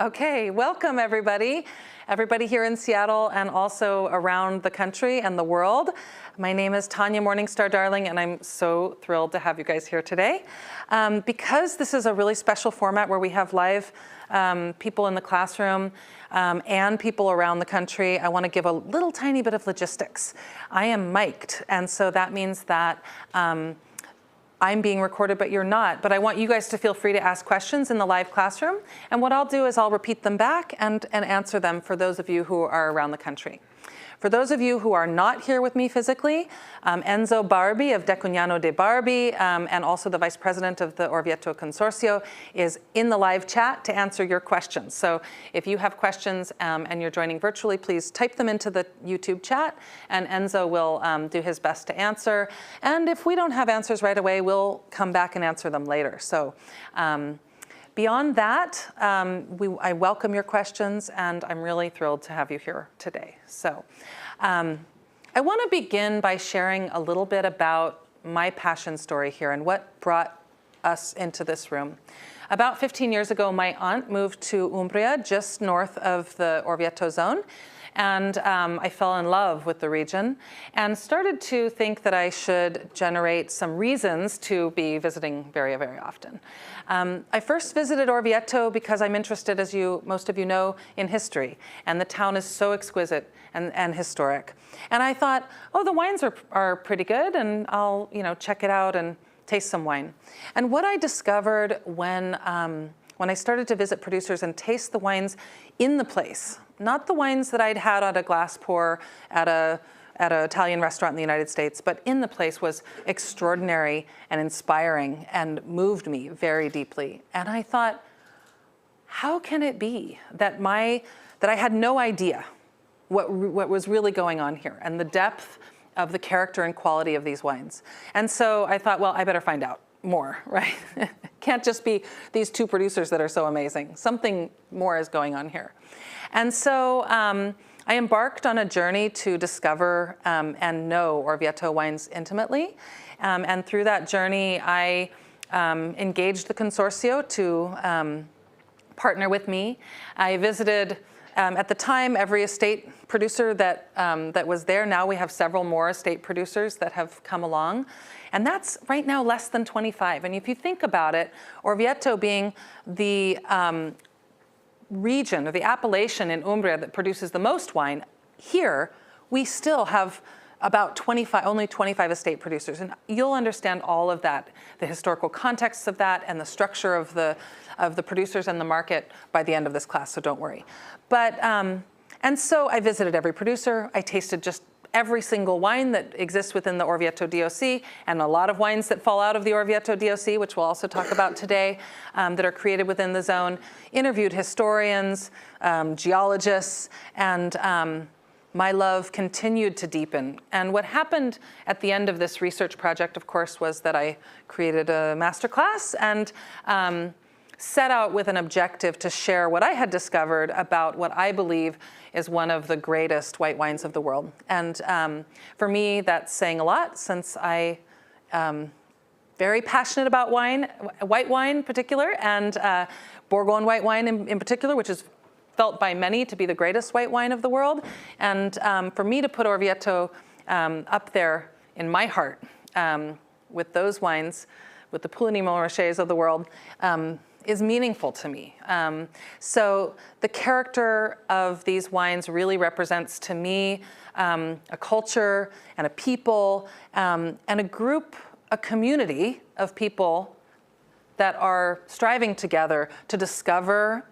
Okay, welcome everybody. Everybody here in Seattle and also around the country and the world. My name is Tanya Morningstar Darling and I'm so thrilled to have you guys here today. Because this is a really special format where we have live people in the classroom and people around the country, I want to give a little tiny bit of logistics. I am mic'd, and so that means that I'm being recorded, but you're not. But I want you guys to feel free to ask questions in the live classroom. And what I'll do is I'll repeat them back and answer them for those of you who are around the country. For those of you who are not here with me physically, Enzo Barbi of Decugnano de Barbi and also the vice president of the Orvieto Consorcio is in the live chat to answer your questions. So if you have questions and you're joining virtually, please type them into the YouTube chat and Enzo will do his best to answer. And if we don't have answers right away, we'll come back and answer them later. So beyond that, I welcome your questions and I'm really thrilled to have you here today. So I want to begin by sharing a little bit about my passion story here and what brought us into this room. About 15 years ago, my aunt moved to Umbria, just north of the Orvieto zone. And I fell in love with the region and started to think that I should generate some reasons to be visiting very, very often. I first visited Orvieto because I'm interested, as most of you know, in history. And the town is so exquisite and historic. And I thought, oh, the wines are pretty good, and I'll check it out and taste some wine. And what I discovered when I started to visit producers and taste the wines in the place, not the wines that I'd had on a glass pour at an Italian restaurant in the United States, but in the place, was extraordinary and inspiring and moved me very deeply. And I thought, how can it be that I had no idea what was really going on here and the depth of the character and quality of these wines? And so I thought, well, I better find out more, right? Can't just be these two producers that are so amazing. Something more is going on here. And so I embarked on a journey to discover and know Orvieto wines intimately. And through that journey, I engaged the Consorcio to partner with me. I visited, at the time, every estate producer that was there. Now we have several more estate producers that have come along. And that's right now less than 25. And if you think about it, Orvieto being the region or the appellation in Umbria that produces the most wine, here we still have about only 25 estate producers. And you'll understand all of that, the historical context of that and the structure of the producers and the market by the end of this class, so don't worry. But, and so I visited every producer. I tasted just every single wine that exists within the Orvieto DOC, and a lot of wines that fall out of the Orvieto DOC, which we'll also talk about today, that are created within the zone. Interviewed historians, geologists, and my love continued to deepen. And what happened at the end of this research project, of course, was that I created a masterclass and set out with an objective to share what I had discovered about what I believe is one of the greatest white wines of the world. And for me, that's saying a lot, since I am very passionate about wine, white wine in particular, and Bourgogne white wine in particular, which is felt by many to be the greatest white wine of the world. And for me to put Orvieto up there in my heart with those wines, with the Puligny Montrachets of the world, is meaningful to me. So the character of these wines really represents to me a culture and a people and a group, a community of people that are striving together to discover,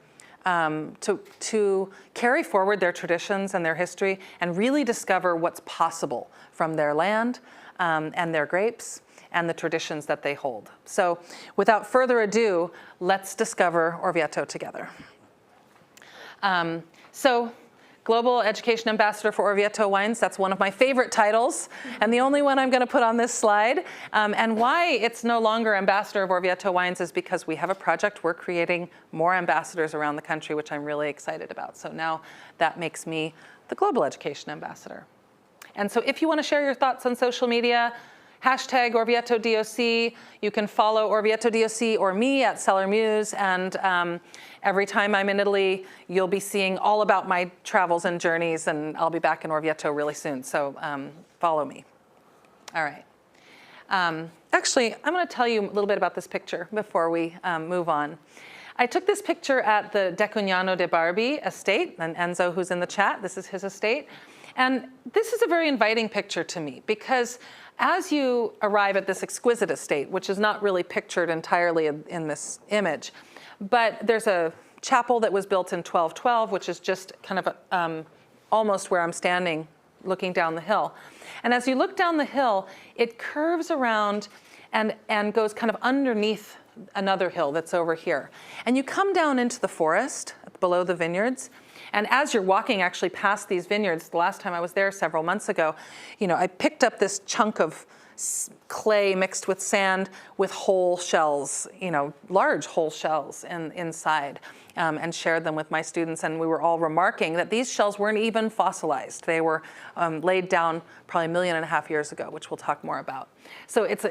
to carry forward their traditions and their history and really discover what's possible from their land and their grapes and the traditions that they hold. So without further ado, let's discover Orvieto together. So Global Education Ambassador for Orvieto Wines, that's one of my favorite titles, and the only one I'm going to put on this slide. And why it's no longer Ambassador of Orvieto Wines is because we have a project. We're creating more ambassadors around the country, which I'm really excited about. So now that makes me the Global Education Ambassador. And so if you want to share your thoughts on social media, Hashtag Orvieto DOC. You can follow Orvieto DOC or me at Cellar Muse, and every time I'm in Italy, you'll be seeing all about my travels and journeys, and I'll be back in Orvieto really soon, so follow me. All right. Actually, I'm going to tell you a little bit about this picture before we move on. I took this picture at the De Cugnano de Barbi estate, and Enzo, who's in the chat, this is his estate. And this is a very inviting picture to me, because as you arrive at this exquisite estate, which is not really pictured entirely in this image, but there's a chapel that was built in 1212, which is just kind of almost where I'm standing, looking down the hill. And as you look down the hill, it curves around and goes kind of underneath another hill that's over here. And you come down into the forest below the vineyards. And as you're walking actually past these vineyards, the last time I was there several months ago, I picked up this chunk of clay mixed with sand with whole shells, large whole shells inside, and shared them with my students. And we were all remarking that these shells weren't even fossilized. They were laid down probably 1.5 million years ago, which we'll talk more about. So it's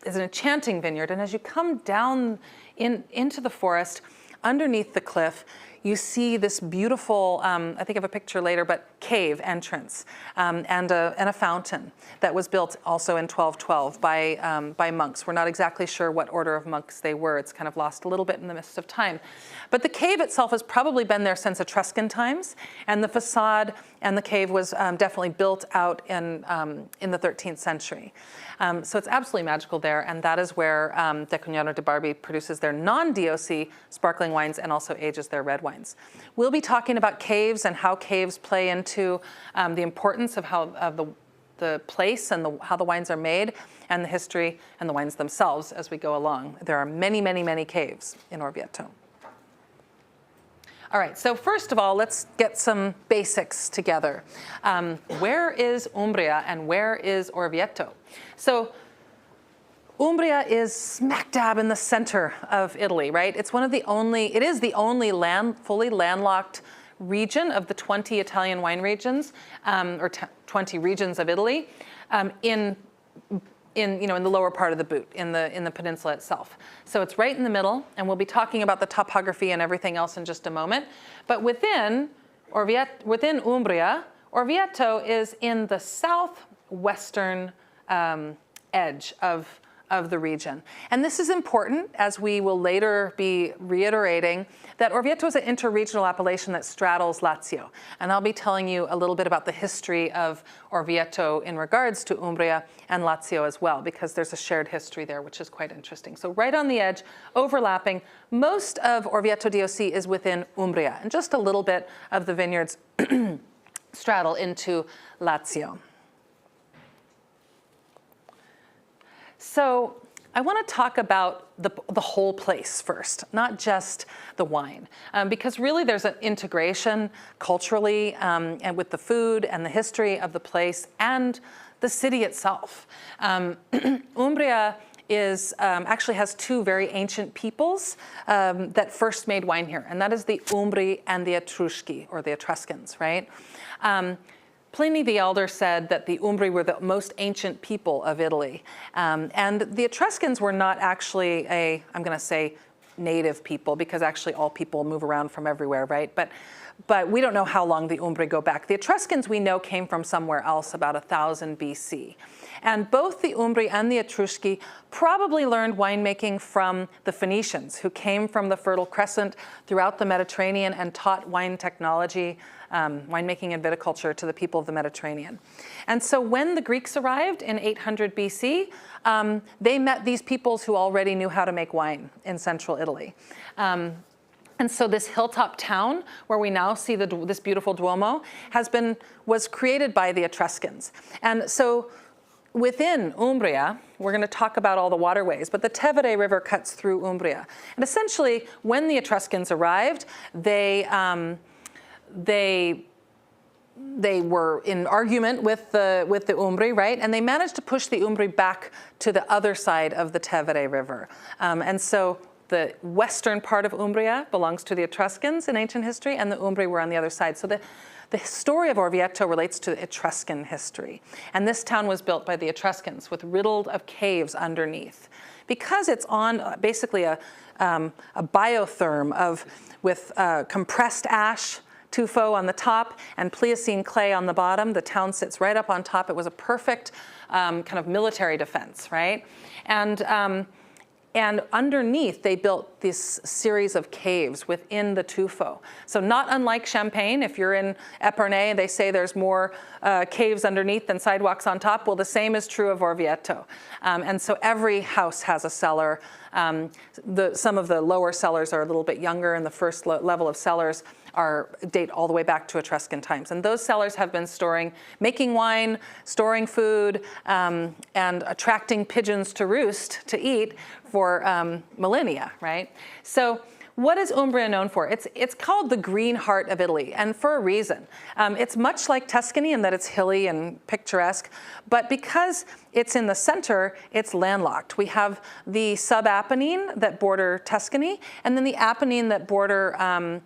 an enchanting vineyard. And as you come down into the forest, underneath the cliff, you see this beautiful, I think I have a picture later, but cave entrance and a fountain that was built also in 1212 by monks. We're not exactly sure what order of monks they were. It's kind of lost a little bit in the midst of time. But the cave itself has probably been there since Etruscan times, and the facade and the cave was definitely built out in the 13th century. So it's absolutely magical there, and that is where De Cugnano de Barbi produces their non-DOC sparkling wines and also ages their red wines. We'll be talking about caves and how caves play into the importance of the place and how the wines are made, and the history and the wines themselves as we go along. There are many, many, many caves in Orvieto. All right, so first of all, let's get some basics together. Where is Umbria and where is Orvieto? So Umbria is smack dab in the center of Italy, right? It is the only fully landlocked region of the 20 Italian wine regions, or 20 regions of Italy, in the lower part of the boot, in the peninsula itself. So it's right in the middle, and we'll be talking about the topography and everything else in just a moment. But within Umbria, Orvieto is in the southwestern edge of the region. And this is important, as we will later be reiterating, that Orvieto is an interregional appellation that straddles Lazio. And I'll be telling you a little bit about the history of Orvieto in regards to Umbria and Lazio as well, because there's a shared history there, which is quite interesting. So right on the edge, overlapping, most of Orvieto DOC is within Umbria, and just a little bit of the vineyards straddle into Lazio. So I want to talk about the whole place first, not just the wine, because really there's an integration culturally and with the food and the history of the place and the city itself. Umbria actually has two very ancient peoples that first made wine here, and that is the Umbri and the Etrusci, or the Etruscans, right? Pliny the Elder said that the Umbri were the most ancient people of Italy. And the Etruscans were not actually I'm going to say native people, because actually all people move around from everywhere, right? But we don't know how long the Umbri go back. The Etruscans we know came from somewhere else about 1000 BC. And both the Umbri and the Etrusci probably learned winemaking from the Phoenicians, who came from the Fertile Crescent throughout the Mediterranean and taught wine technology, winemaking and viticulture to the people of the Mediterranean. And so when the Greeks arrived in 800 BC, they met these peoples who already knew how to make wine in central Italy. And so this hilltop town, where we now see this beautiful Duomo, was created by the Etruscans. And so within Umbria, we're going to talk about all the waterways, but the Tevere River cuts through Umbria. And essentially, when the Etruscans arrived, they were in argument with the Umbri, right? And they managed to push the Umbri back to the other side of the Tevere River. And so the western part of Umbria belongs to the Etruscans in ancient history, and the Umbri were on the other side. So the story of Orvieto relates to Etruscan history. And this town was built by the Etruscans with riddled of caves underneath. Because it's on basically a biotherm with compressed ash, tuffo on the top, and Pliocene clay on the bottom. The town sits right up on top. It was a perfect kind of military defense, right? And underneath, they built this series of caves within the tuffo. So not unlike Champagne, if you're in Epernay, they say there's more caves underneath than sidewalks on top. Well, the same is true of Orvieto. And so every house has a cellar. Some of the lower cellars are a little bit younger, and the first level of cellars date all the way back to Etruscan times. And those cellars have been making wine, storing food, and attracting pigeons to roost, to eat, for millennia, right? So what is Umbria known for? It's called the green heart of Italy, and for a reason. It's much like Tuscany in that it's hilly and picturesque, but because it's in the center, it's landlocked. We have the sub-Apennine that border Tuscany, and then the Apennine that border the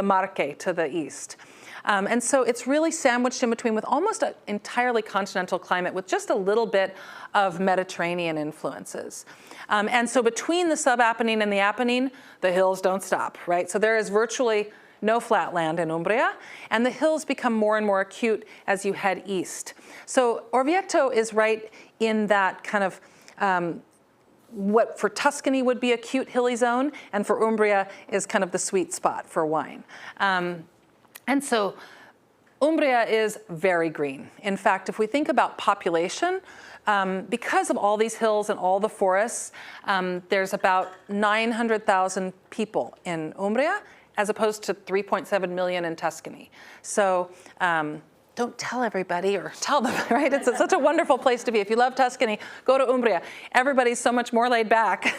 Marche to the east. And so it's really sandwiched in between with almost an entirely continental climate with just a little bit of Mediterranean influences. And so between the sub-Apennine and the Apennine, the hills don't stop, right? So there is virtually no flat land in Umbria, and the hills become more and more acute as you head east. So Orvieto is right in that kind of what for Tuscany would be acute hilly zone, and for Umbria is kind of the sweet spot for wine. And so Umbria is very green. In fact, if we think about population, because of all these hills and all the forests, there's about 900,000 people in Umbria, as opposed to 3.7 million in Tuscany. So don't tell everybody, or tell them, right? It's such a wonderful place to be. If you love Tuscany, go to Umbria. Everybody's so much more laid back,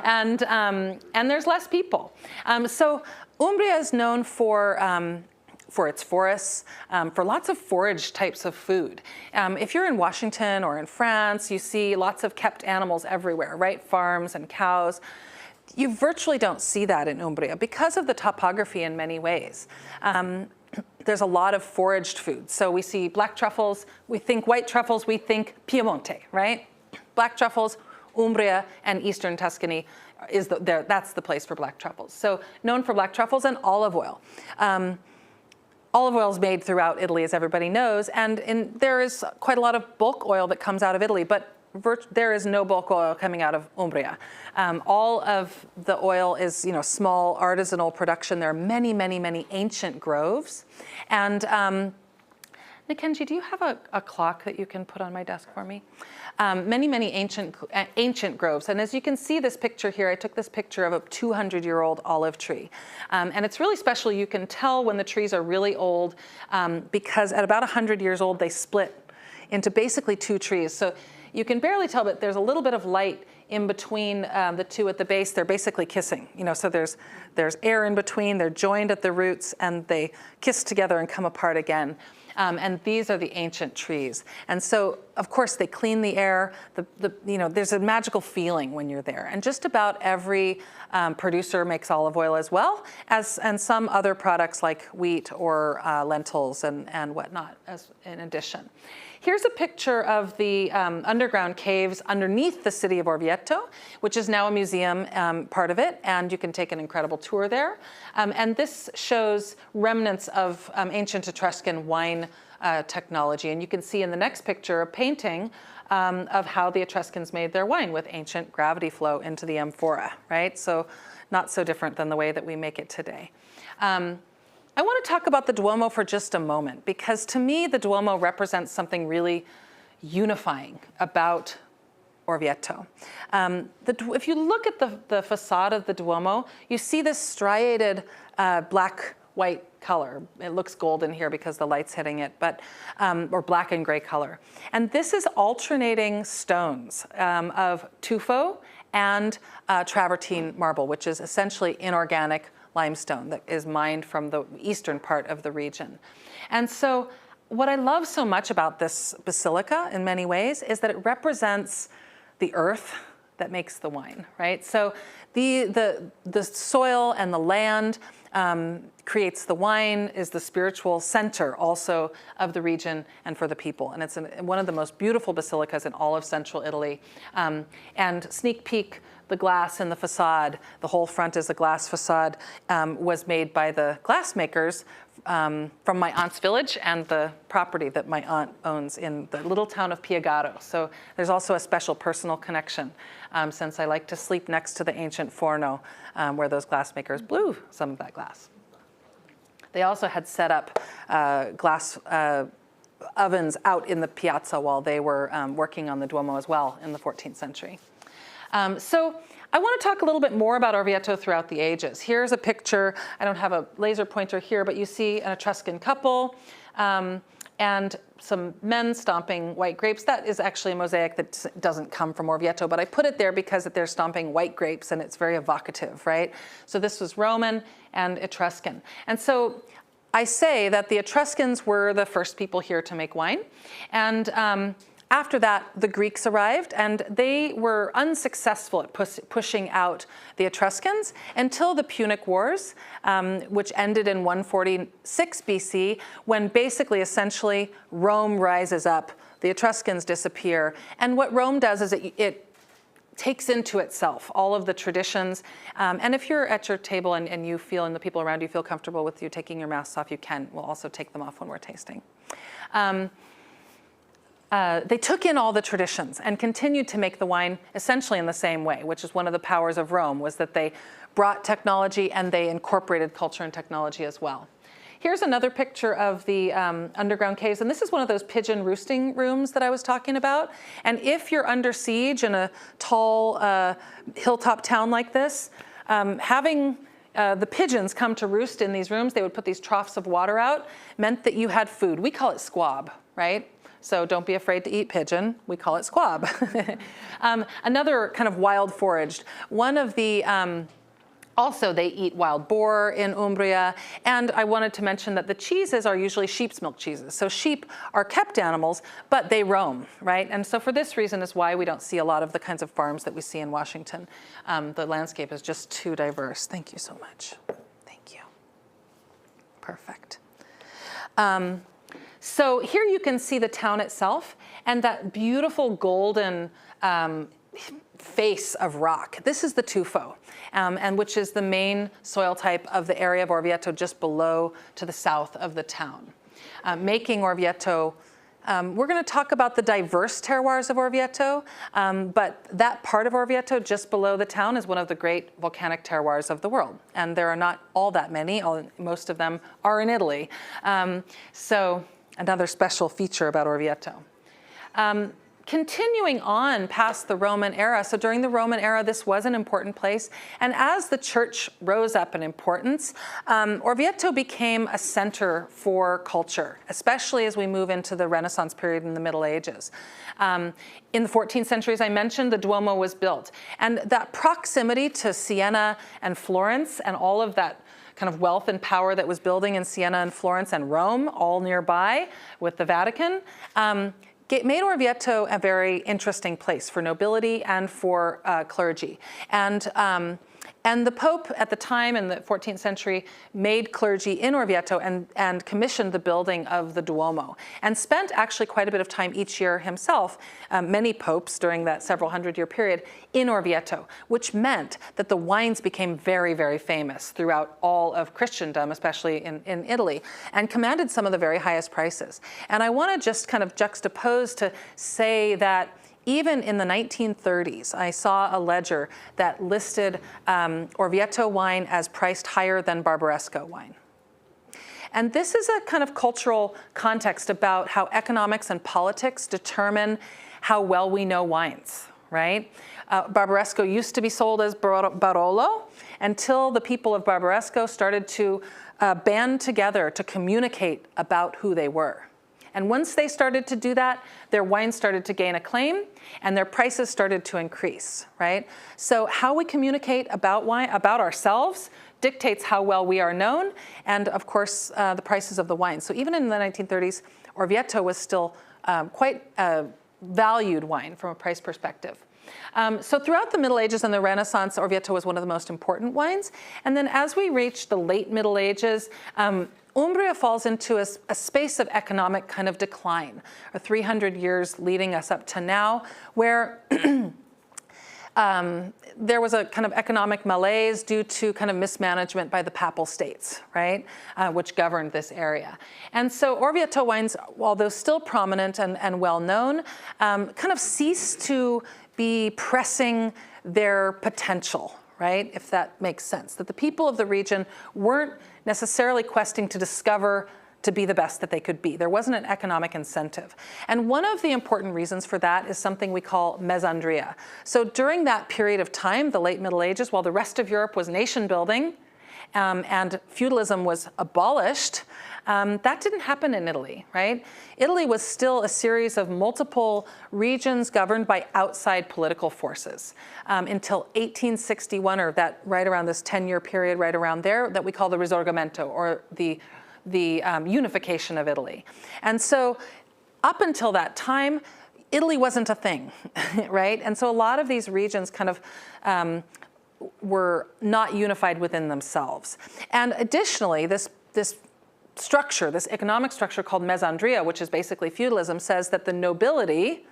and there's less people. So Umbria is known for its forests, for lots of forage types of food. If you're in Washington or in France, you see lots of kept animals everywhere, right? Farms and cows. You virtually don't see that in Umbria because of the topography in many ways. There's a lot of foraged food. So we see black truffles, we think white truffles, we think Piemonte, right? Black truffles, Umbria and eastern Tuscany that's the place for black truffles. So known for black truffles and olive oil. Olive oil is made throughout Italy, as everybody knows, and there is quite a lot of bulk oil that comes out of Italy, but there is no bulk oil coming out of Umbria. All of the oil is, small artisanal production. There are many, many, many ancient groves. And Nikenji, do you have a clock that you can put on my desk for me? Many, many ancient groves. And as you can see this picture here, I took this picture of a 200-year-old olive tree. And it's really special. You can tell when the trees are really old because at about 100 years old, they split into basically two trees. So you can barely tell, but there's a little bit of light in between the two at the base. They're basically kissing, so there's air in between. They're joined at the roots, and they kiss together and come apart again. And these are the ancient trees. And so, of course, they clean the air. There's a magical feeling when you're there. And just about every producer makes olive oil as well, and some other products like wheat or lentils and whatnot in addition. Here's a picture of the underground caves underneath the city of Orvieto, which is now a museum, part of it, and you can take an incredible tour there. And this shows remnants of ancient Etruscan wine technology. And you can see in the next picture a painting of how the Etruscans made their wine with ancient gravity flow into the amphora, right? So not so different than the way that we make it today. I want to talk about the Duomo for just a moment, because to me, the Duomo represents something really unifying about Orvieto. If you look at the facade of the Duomo, you see this striated black-white color. It looks golden here because the light's hitting it, but or black and gray color. And this is alternating stones of tuffo and travertine marble, which is essentially inorganic limestone that is mined from the eastern part of the region. And so what I love so much about this basilica in many ways is that it represents the earth, that makes the wine, right? So the soil and the land creates the wine, is the spiritual center also of the region and for the people. And it's one of the most beautiful basilicas in all of central Italy. And sneak peek, the glass in the facade, the whole front is a glass facade, was made by the glassmakers from my aunt's village and the property that my aunt owns in the little town of Piegaro. So there's also a special personal connection since I like to sleep next to the ancient forno where those glassmakers blew some of that glass. They also had set up glass ovens out in the piazza while they were working on the Duomo as well in the 14th century. So I want to talk a little bit more about Orvieto throughout the ages. Here's a picture. I don't have a laser pointer here, but you see an Etruscan couple and some men stomping white grapes. That is actually a mosaic that doesn't come from Orvieto, but I put it there because they're stomping white grapes and it's very evocative, right? So this was Roman and Etruscan. And so I say that the Etruscans were the first people here to make wine. And after that, the Greeks arrived, and they were unsuccessful at pushing out the Etruscans until the Punic Wars, which ended in 146 BC, when basically, essentially, Rome rises up, the Etruscans disappear. And what Rome does is it takes into itself all of the traditions. And if you're at your table and you feel, and the people around you feel comfortable with you taking your masks off, you can. We'll also take them off when we're tasting. They took in all the traditions and continued to make the wine essentially in the same way, which is one of the powers of Rome, was that they brought technology and they incorporated culture and technology as well. Here's another picture of the underground caves, and this is one of those pigeon roosting rooms that I was talking about. And if you're under siege in a tall hilltop town like this, having the pigeons come to roost in these rooms, they would put these troughs of water out, meant that you had food. We call it squab, right? So don't be afraid to eat pigeon. We call it squab. Another kind of wild foraged. One of the, also they eat wild boar in Umbria. And I wanted to mention that the cheeses are usually sheep's milk cheeses. So sheep are kept animals, but they roam, right? And so for this reason is why we don't see a lot of the kinds of farms that we see in Washington. The landscape is just too diverse. Thank you so much. Thank you. Perfect. So here you can see the town itself and that beautiful golden face of rock. This is the tufo, and which is the main soil type of the area of Orvieto just below to the south of the town. Making Orvieto, we're going to talk about the diverse terroirs of Orvieto, but that part of Orvieto just below the town is one of the great volcanic terroirs of the world. And there are not all that many, most of them are in Italy. So another special feature about Orvieto. Continuing on past the Roman era, so during the Roman era, this was an important place. And as the church rose up in importance, Orvieto became a center for culture, especially as we move into the Renaissance period in the Middle Ages. In the 14th century, as I mentioned, the Duomo was built. And that proximity to Siena and Florence and all of that kind of wealth and power that was building in Siena and Florence and Rome, all nearby with the Vatican, made Orvieto a very interesting place for nobility and for clergy. And the Pope at the time in the 14th century made clergy in Orvieto and commissioned the building of the Duomo and spent actually quite a bit of time each year himself, many popes during that several hundred-year period, in Orvieto, which meant that the wines became very, very famous throughout all of Christendom, especially in Italy, and commanded some of the very highest prices. And I want to just kind of juxtapose to say that even in the 1930s, I saw a ledger that listed Orvieto wine as priced higher than Barbaresco wine. And this is a kind of cultural context about how economics and politics determine how well we know wines, right? Barbaresco used to be sold as Barolo until the people of Barbaresco started to band together to communicate about who they were. And once they started to do that, their wine started to gain acclaim and their prices started to increase, right? So how we communicate about wine, about ourselves, dictates how well we are known and, of course, the prices of the wine. So even in the 1930s, Orvieto was still quite a valued wine from a price perspective. So throughout the Middle Ages and the Renaissance, Orvieto was one of the most important wines. And then as we reach the late Middle Ages, Umbria falls into a space of economic kind of decline, or 300 years leading us up to now, where there was a kind of economic malaise due to kind of mismanagement by the Papal States, right, which governed this area. And so Orvieto wines, although still prominent and well-known, kind of ceased to be pressing their potential, right, if that makes sense. That the people of the region weren't necessarily questing to discover to be the best that they could be. There wasn't an economic incentive. And one of the important reasons for that is something we call mesandria. So during that period of time, the late Middle Ages, while the rest of Europe was nation building and feudalism was abolished, that didn't happen in Italy, right? Italy was still a series of multiple regions governed by outside political forces until 1861, or that right around this 10-year period right around there that we call the Risorgimento, or the unification of Italy. And so up until that time, Italy wasn't a thing, right? And so a lot of these regions kind of were not unified within themselves. And additionally, this structure, this economic structure called mesandria, which is basically feudalism, says that the nobility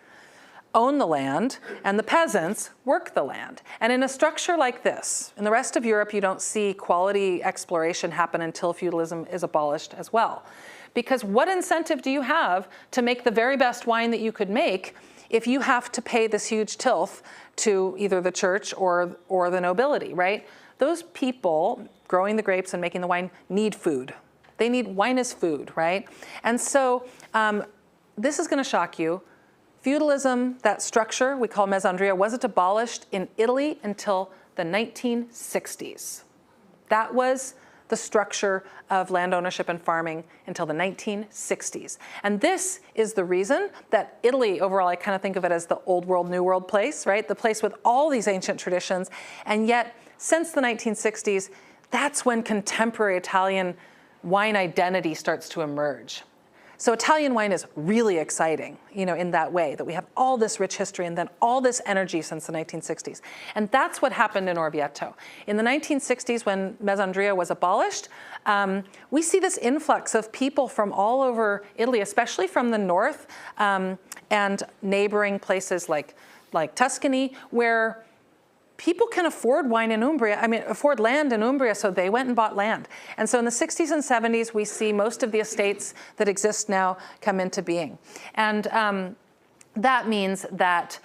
own the land and the peasants work the land. And in a structure like this, in the rest of Europe, you don't see quality exploration happen until feudalism is abolished as well. Because what incentive do you have to make the very best wine that you could make if you have to pay this huge tilth to either the church or the nobility, right? Those people growing the grapes and making the wine need food. They need, wine is food, right? And so this is going to shock you. Feudalism, that structure we call mesandria, wasn't abolished in Italy until the 1960s. That was the structure of land ownership and farming until the 1960s. And this is the reason that Italy, overall, I kind of think of it as the old world, new world place, right? The place with all these ancient traditions. And yet, since the 1960s, that's when contemporary Italian wine identity starts to emerge. So Italian wine is really exciting, you know, in that way, that we have all this rich history and then all this energy since the 1960s. And that's what happened in Orvieto. In the 1960s, when mesandria was abolished, we see this influx of people from all over Italy, especially from the north and neighboring places like Tuscany, where people can afford wine in Umbria, afford land in Umbria, so they went and bought land. And so in the 60s and 70s, we see most of the estates that exist now come into being. And that means that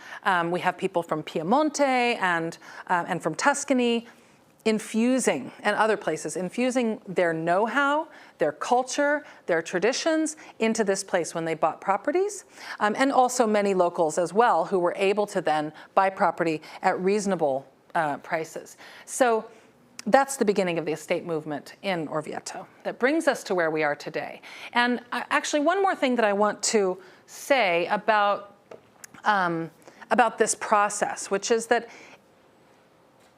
we have people from Piemonte and from Tuscany infusing, and other places, infusing their know-how, their culture, their traditions into this place when they bought properties. And also many locals as well who were able to then buy property at reasonable prices. So that's the beginning of the estate movement in Orvieto that brings us to where we are today. And actually one more thing that I want to say about this process, which is that,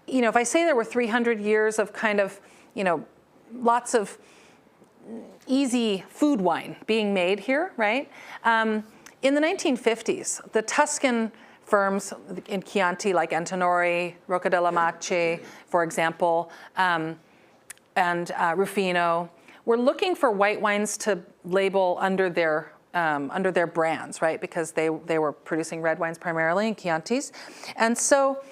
you know, if I say there were 300 years of kind of, you know, lots of easy food wine being made here, right? In the 1950s, the Tuscan firms in Chianti, like Antinori, Rocca della Mace, for example, and Rufino, were looking for white wines to label under their brands, right? Because they were producing red wines primarily in Chiantis. And so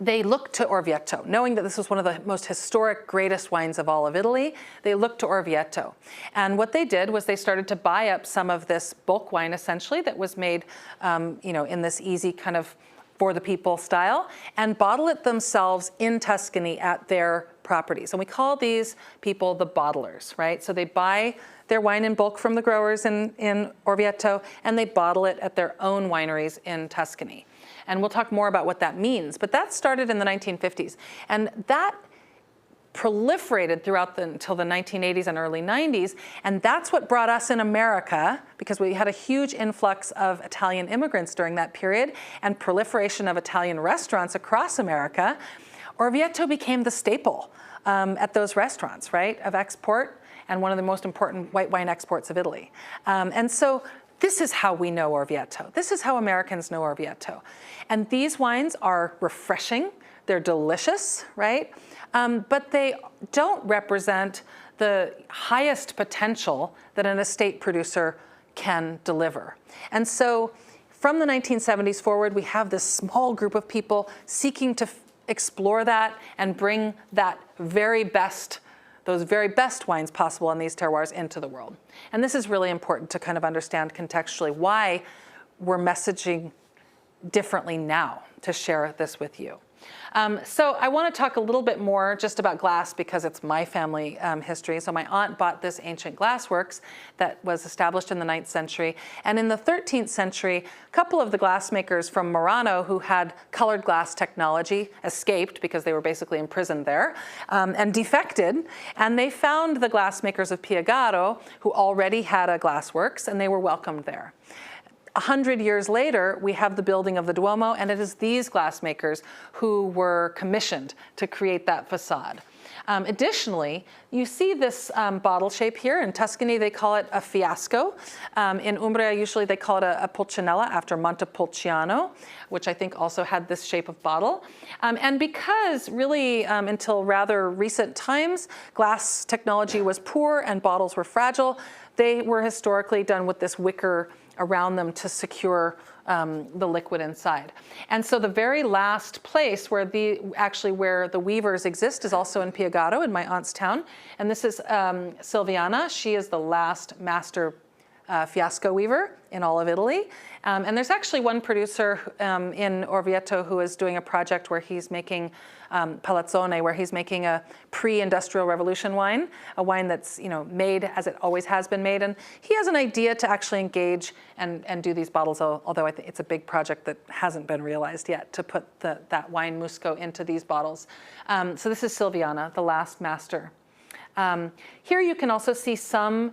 they looked to Orvieto, knowing that this was one of the most historic, greatest wines of all of Italy. They looked to Orvieto. And what they did was they started to buy up some of this bulk wine, essentially, that was made you know, in this easy kind of for the people style, and bottle it themselves in Tuscany at their properties. And we call these people the bottlers, right? So they buy their wine in bulk from the growers in Orvieto, and they bottle it at their own wineries in Tuscany. And we'll talk more about what that means. But that started in the 1950s. And that proliferated throughout until the 1980s and early 90s. And that's what brought us in America, because we had a huge influx of Italian immigrants during that period and proliferation of Italian restaurants across America. Orvieto became the staple at those restaurants, right, of export, and one of the most important white wine exports of Italy. And so this is how we know Orvieto. This is how Americans know Orvieto. And these wines are refreshing, they're delicious, right? But they don't represent the highest potential that an estate producer can deliver. And so from the 1970s forward, we have this small group of people seeking to explore that and bring that those very best wines possible in these terroirs into the world. And this is really important to kind of understand contextually why we're messaging differently now to share this with you. So I want to talk a little bit more just about glass because it's my family history. So my aunt bought this ancient glassworks that was established in the 9th century. And in the 13th century, a couple of the glassmakers from Murano who had colored glass technology escaped because they were basically imprisoned there and defected. And they found the glassmakers of Piegaro who already had a glassworks, and they were welcomed there. 100 years later, we have the building of the Duomo, and it is these glassmakers who were commissioned to create that facade. Additionally, you see this bottle shape here. In Tuscany, they call it a fiasco. In Umbria, usually they call it a Pulcinella after Montepulciano, which I think also had this shape of bottle. And because really until rather recent times, glass technology was poor and bottles were fragile, they were historically done with this wicker around them to secure the liquid inside. And so the very last place where where the weavers exist is also in Piegaro, in my aunt's town. And this is Silviana. She is the last master fiasco weaver in all of Italy. And there's actually one producer in Orvieto who is doing a project where he's making Palazzone, where he's making a pre-industrial revolution wine, a wine that's made as it always has been made. And he has an idea to actually engage and do these bottles, although I think it's a big project that hasn't been realized yet to put that wine Musco into these bottles. So this is Silviana, the last master. Here you can also see some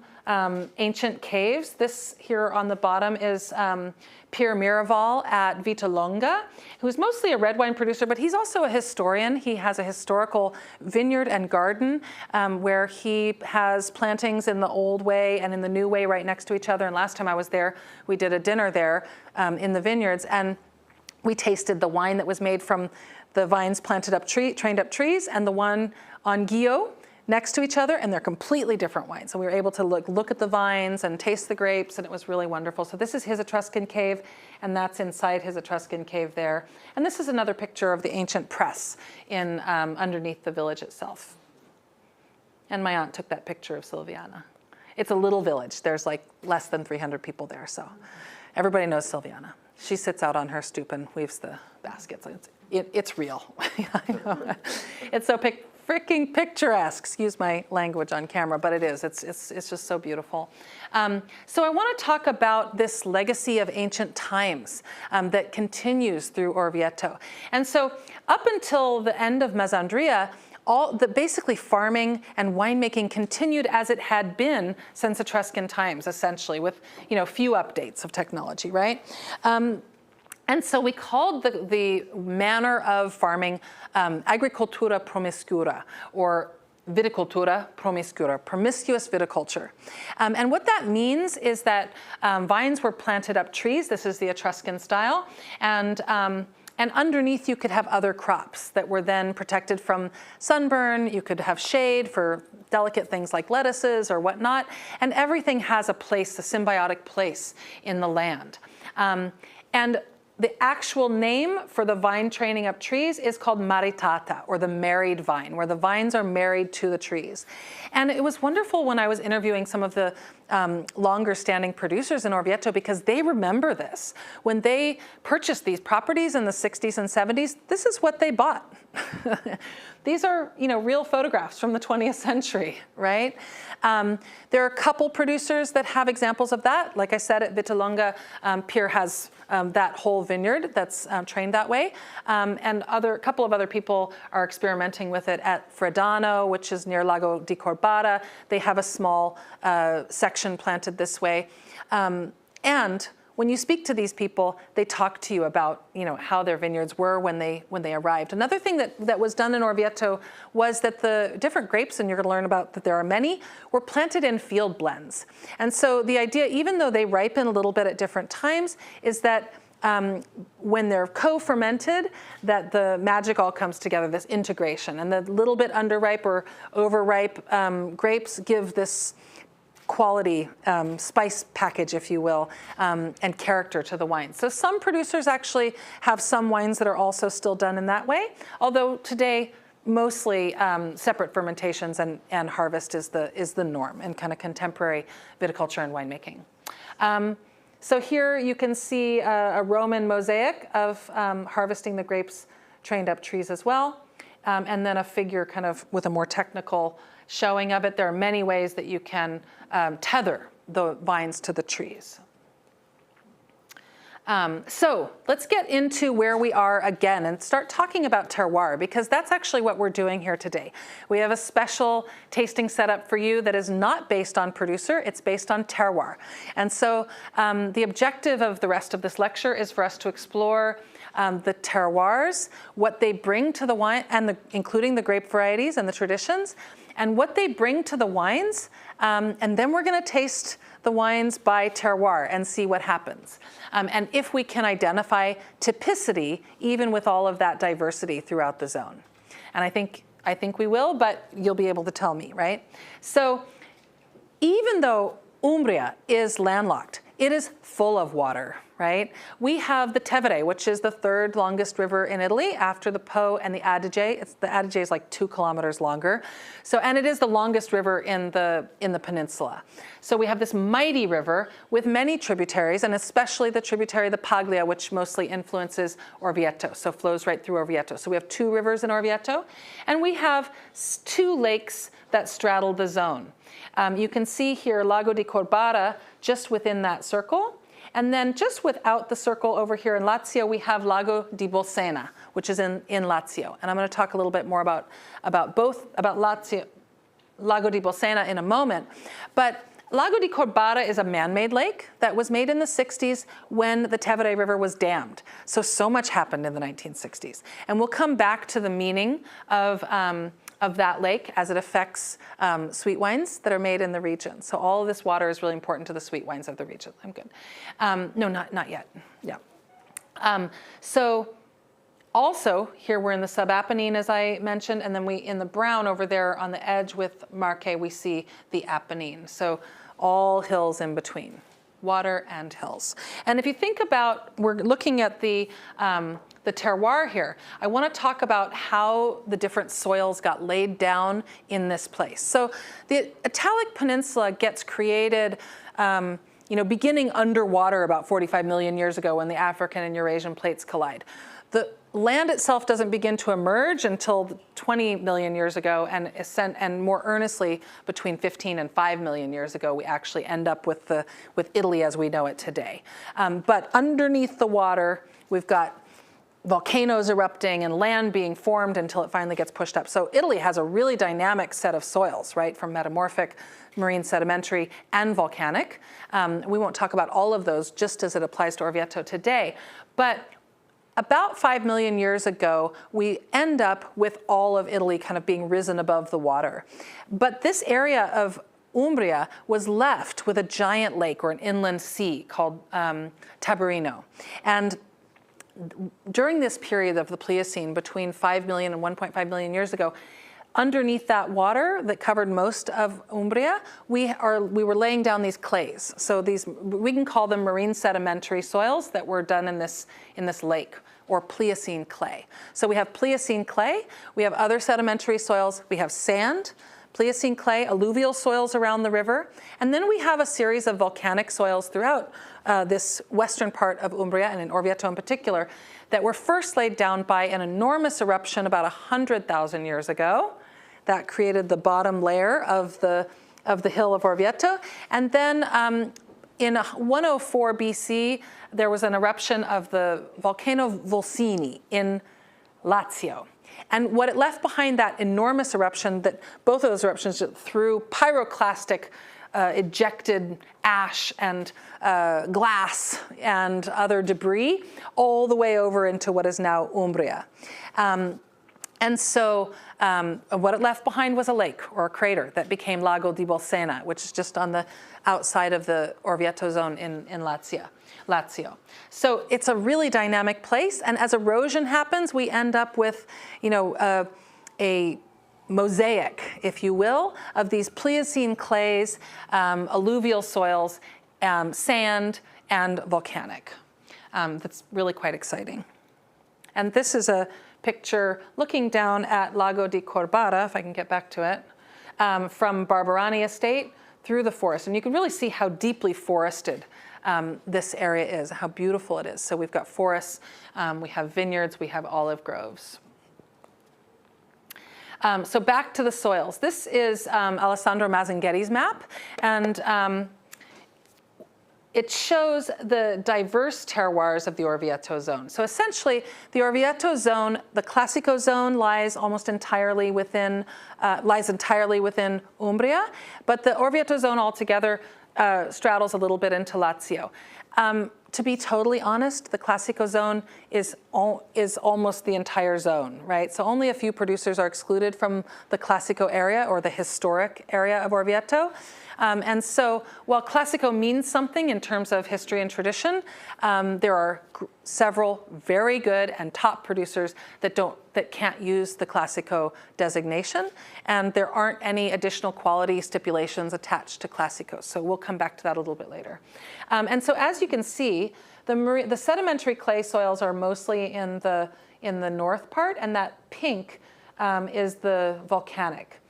ancient caves. This here on the bottom is Pier Miraval at Vitellunga, who's mostly a red wine producer, but he's also a historian. He has a historical vineyard and garden where he has plantings in the old way and in the new way right next to each other. And last time I was there, we did a dinner there in the vineyards, and we tasted the wine that was made from the vines trained up trees, and the one on Gio next to each other, and they're completely different wines. So we were able to look at the vines and taste the grapes, and it was really wonderful. So this is his Etruscan cave, and that's inside his Etruscan cave there. And this is another picture of the ancient press in underneath the village itself. And my aunt took that picture of Silviana. It's a little village. There's like less than 300 people there, so everybody knows Silviana. She sits out on her stoop and weaves the baskets. It's real. I know. It's so freaking picturesque, excuse my language on camera, but it is. It's just so beautiful. So I want to talk about this legacy of ancient times that continues through Orvieto. And so up until the end of Mezzandria, basically farming and winemaking continued as it had been since Etruscan times, essentially, with few updates of technology, right? And so we called the manner of farming agricultura promiscura, or viticultura promiscura, promiscuous viticulture. And what that means is that vines were planted up trees. This is the Etruscan style. And underneath you could have other crops that were then protected from sunburn. You could have shade for delicate things like lettuces or whatnot. And everything has a place, a symbiotic place in the land. And the actual name for the vine training up trees is called maritata, or the married vine, where the vines are married to the trees. And it was wonderful when I was interviewing some of the longer standing producers in Orvieto, because they remember this. When they purchased these properties in the 60s and 70s, this is what they bought. These are, real photographs from the 20th century, right? There are a couple producers that have examples of that. Like I said, at Vitellunga, Pier has that whole vineyard that's trained that way. And a couple of other people are experimenting with it at Fredano, which is near Lago di Corbara. They have a small section planted this way. And when you speak to these people, they talk to you about, how their vineyards were when they arrived. Another thing that was done in Orvieto was that the different grapes, and you're going to learn about that there are many, were planted in field blends. And so the idea, even though they ripen a little bit at different times, is that when they're co-fermented, that the magic all comes together, this integration. And the little bit underripe or overripe grapes give this quality spice package, if you will, and character to the wine. So some producers actually have some wines that are also still done in that way, although today mostly separate fermentations and harvest is the norm in kind of contemporary viticulture and winemaking. So here you can see a Roman mosaic of harvesting the grapes, trained up trees as well, and then a figure kind of with a more technical showing of it. There are many ways that you can tether the vines to the trees. So let's get into where we are again and start talking about terroir, because that's actually what we're doing here today. We have a special tasting setup for you that is not based on producer, it's based on terroir. And so the objective of the rest of this lecture is for us to explore the terroirs, what they bring to the wine, and including the grape varieties and the traditions, and what they bring to the wines. And then we're going to taste the wines by terroir and see what happens. And if we can identify typicity, even with all of that diversity throughout the zone. And I think we will, but you'll be able to tell me, right? So even though Umbria is landlocked, it is full of water, right? We have the Tevere, which is the third longest river in Italy after the Po and the Adige. The Adige is like 2 kilometers longer. So, and it is the longest river in the peninsula. So we have this mighty river with many tributaries, and especially the tributary, the Paglia, which mostly influences Orvieto, so flows right through Orvieto. So we have 2 rivers in Orvieto, and we have 2 lakes that straddle the zone. You can see here Lago di Corbara just within that circle. And then just without the circle over here in Lazio, we have Lago di Bolsena, which is in Lazio. And I'm going to talk a little bit more about Lazio, Lago di Bolsena in a moment. But Lago di Corbara is a man-made lake that was made in the 60s when the Tevere River was dammed. So much happened in the 1960s. And we'll come back to the meaning of that lake as it affects sweet wines that are made in the region. So all of this water is really important to the sweet wines of the region. I'm good. No, not yet. Yeah. So also here we're in the Subapennine, as I mentioned, and then in the brown over there on the edge with Marche, we see the Apennine. So all hills in between, water and hills. And if you think about, we're looking at the terroir here, I want to talk about how the different soils got laid down in this place. So the Italic Peninsula gets created beginning underwater about 45 million years ago when the African and Eurasian plates collide. The land itself doesn't begin to emerge until 20 million years ago, and more earnestly between 15 and 5 million years ago, we actually end up with Italy as we know it today. But underneath the water, we've got volcanoes erupting and land being formed until it finally gets pushed up. So Italy has a really dynamic set of soils, right, from metamorphic, marine sedimentary, and volcanic. We won't talk about all of those just as it applies to Orvieto today, but about 5 million years ago, we end up with all of Italy kind of being risen above the water. But this area of Umbria was left with a giant lake or an inland sea called Taburino. And during this period of the Pliocene, between 5 million and 1.5 million years ago, underneath that water that covered most of Umbria, we were laying down these clays. So we can call them marine sedimentary soils that were done in this lake, or Pliocene clay. So we have Pliocene clay, we have other sedimentary soils, we have sand, Pliocene clay, alluvial soils around the river, and then we have a series of volcanic soils throughout this western part of Umbria, and in Orvieto in particular, that were first laid down by an enormous eruption about 100,000 years ago. That created the bottom layer of the hill of Orvieto. And then in 104 BC, there was an eruption of the volcano Volsini in Lazio. And what it left behind, that enormous eruption, that both of those eruptions threw pyroclastic ejected ash and glass and other debris all the way over into what is now Umbria. And so what it left behind was a lake or a crater that became Lago di Bolsena, which is just on the outside of the Orvieto zone in Lazio. So it's a really dynamic place. And as erosion happens, we end up with, a mosaic, if you will, of these Pliocene clays, alluvial soils, sand, and volcanic. That's really quite exciting. And this is a picture looking down at Lago di Corbara, if I can get back to it, from Barberani Estate through the forest. And you can really see how deeply forested this area is, how beautiful it is. So we've got forests, we have vineyards, we have olive groves. So back to the soils. This is Alessandro Mazzinghetti's map, and it shows the diverse terroirs of the Orvieto zone. So essentially, the Orvieto zone, the Classico zone, lies entirely within Umbria, but the Orvieto zone altogether straddles a little bit into Lazio. To be totally honest, the Classico zone is almost the entire zone, right? So only a few producers are excluded from the Classico area or the historic area of Orvieto. And so while Classico means something in terms of history and tradition, there are several very good and top producers that can't use the Classico designation, and there aren't any additional quality stipulations attached to Classico. So we'll come back to that a little bit later. And so as you can see, the sedimentary clay soils are mostly in the north part, and that pink is the volcanic.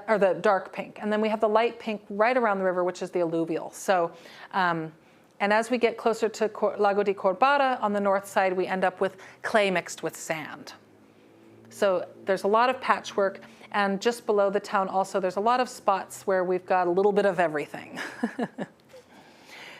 Or the dark pink. And then we have the light pink right around the river, which is the alluvial. So, and as we get closer to Lago di Corbara on the north side, we end up with clay mixed with sand. So there's a lot of patchwork. And just below the town also, there's a lot of spots where we've got a little bit of everything.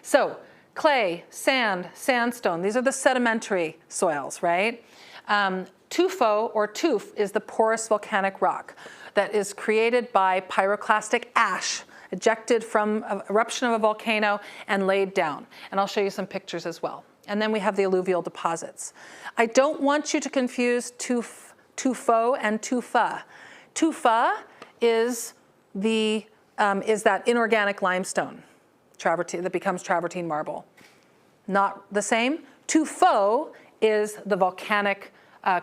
So clay, sand, sandstone, these are the sedimentary soils, right? Tufo or tuff is the porous volcanic rock that is created by pyroclastic ash ejected from an eruption of a volcano and laid down. And I'll show you some pictures as well. And then we have the alluvial deposits. I don't want you to confuse tufo and tufa. Tufa is that inorganic limestone that becomes travertine marble. Not the same. Tufo is the volcanic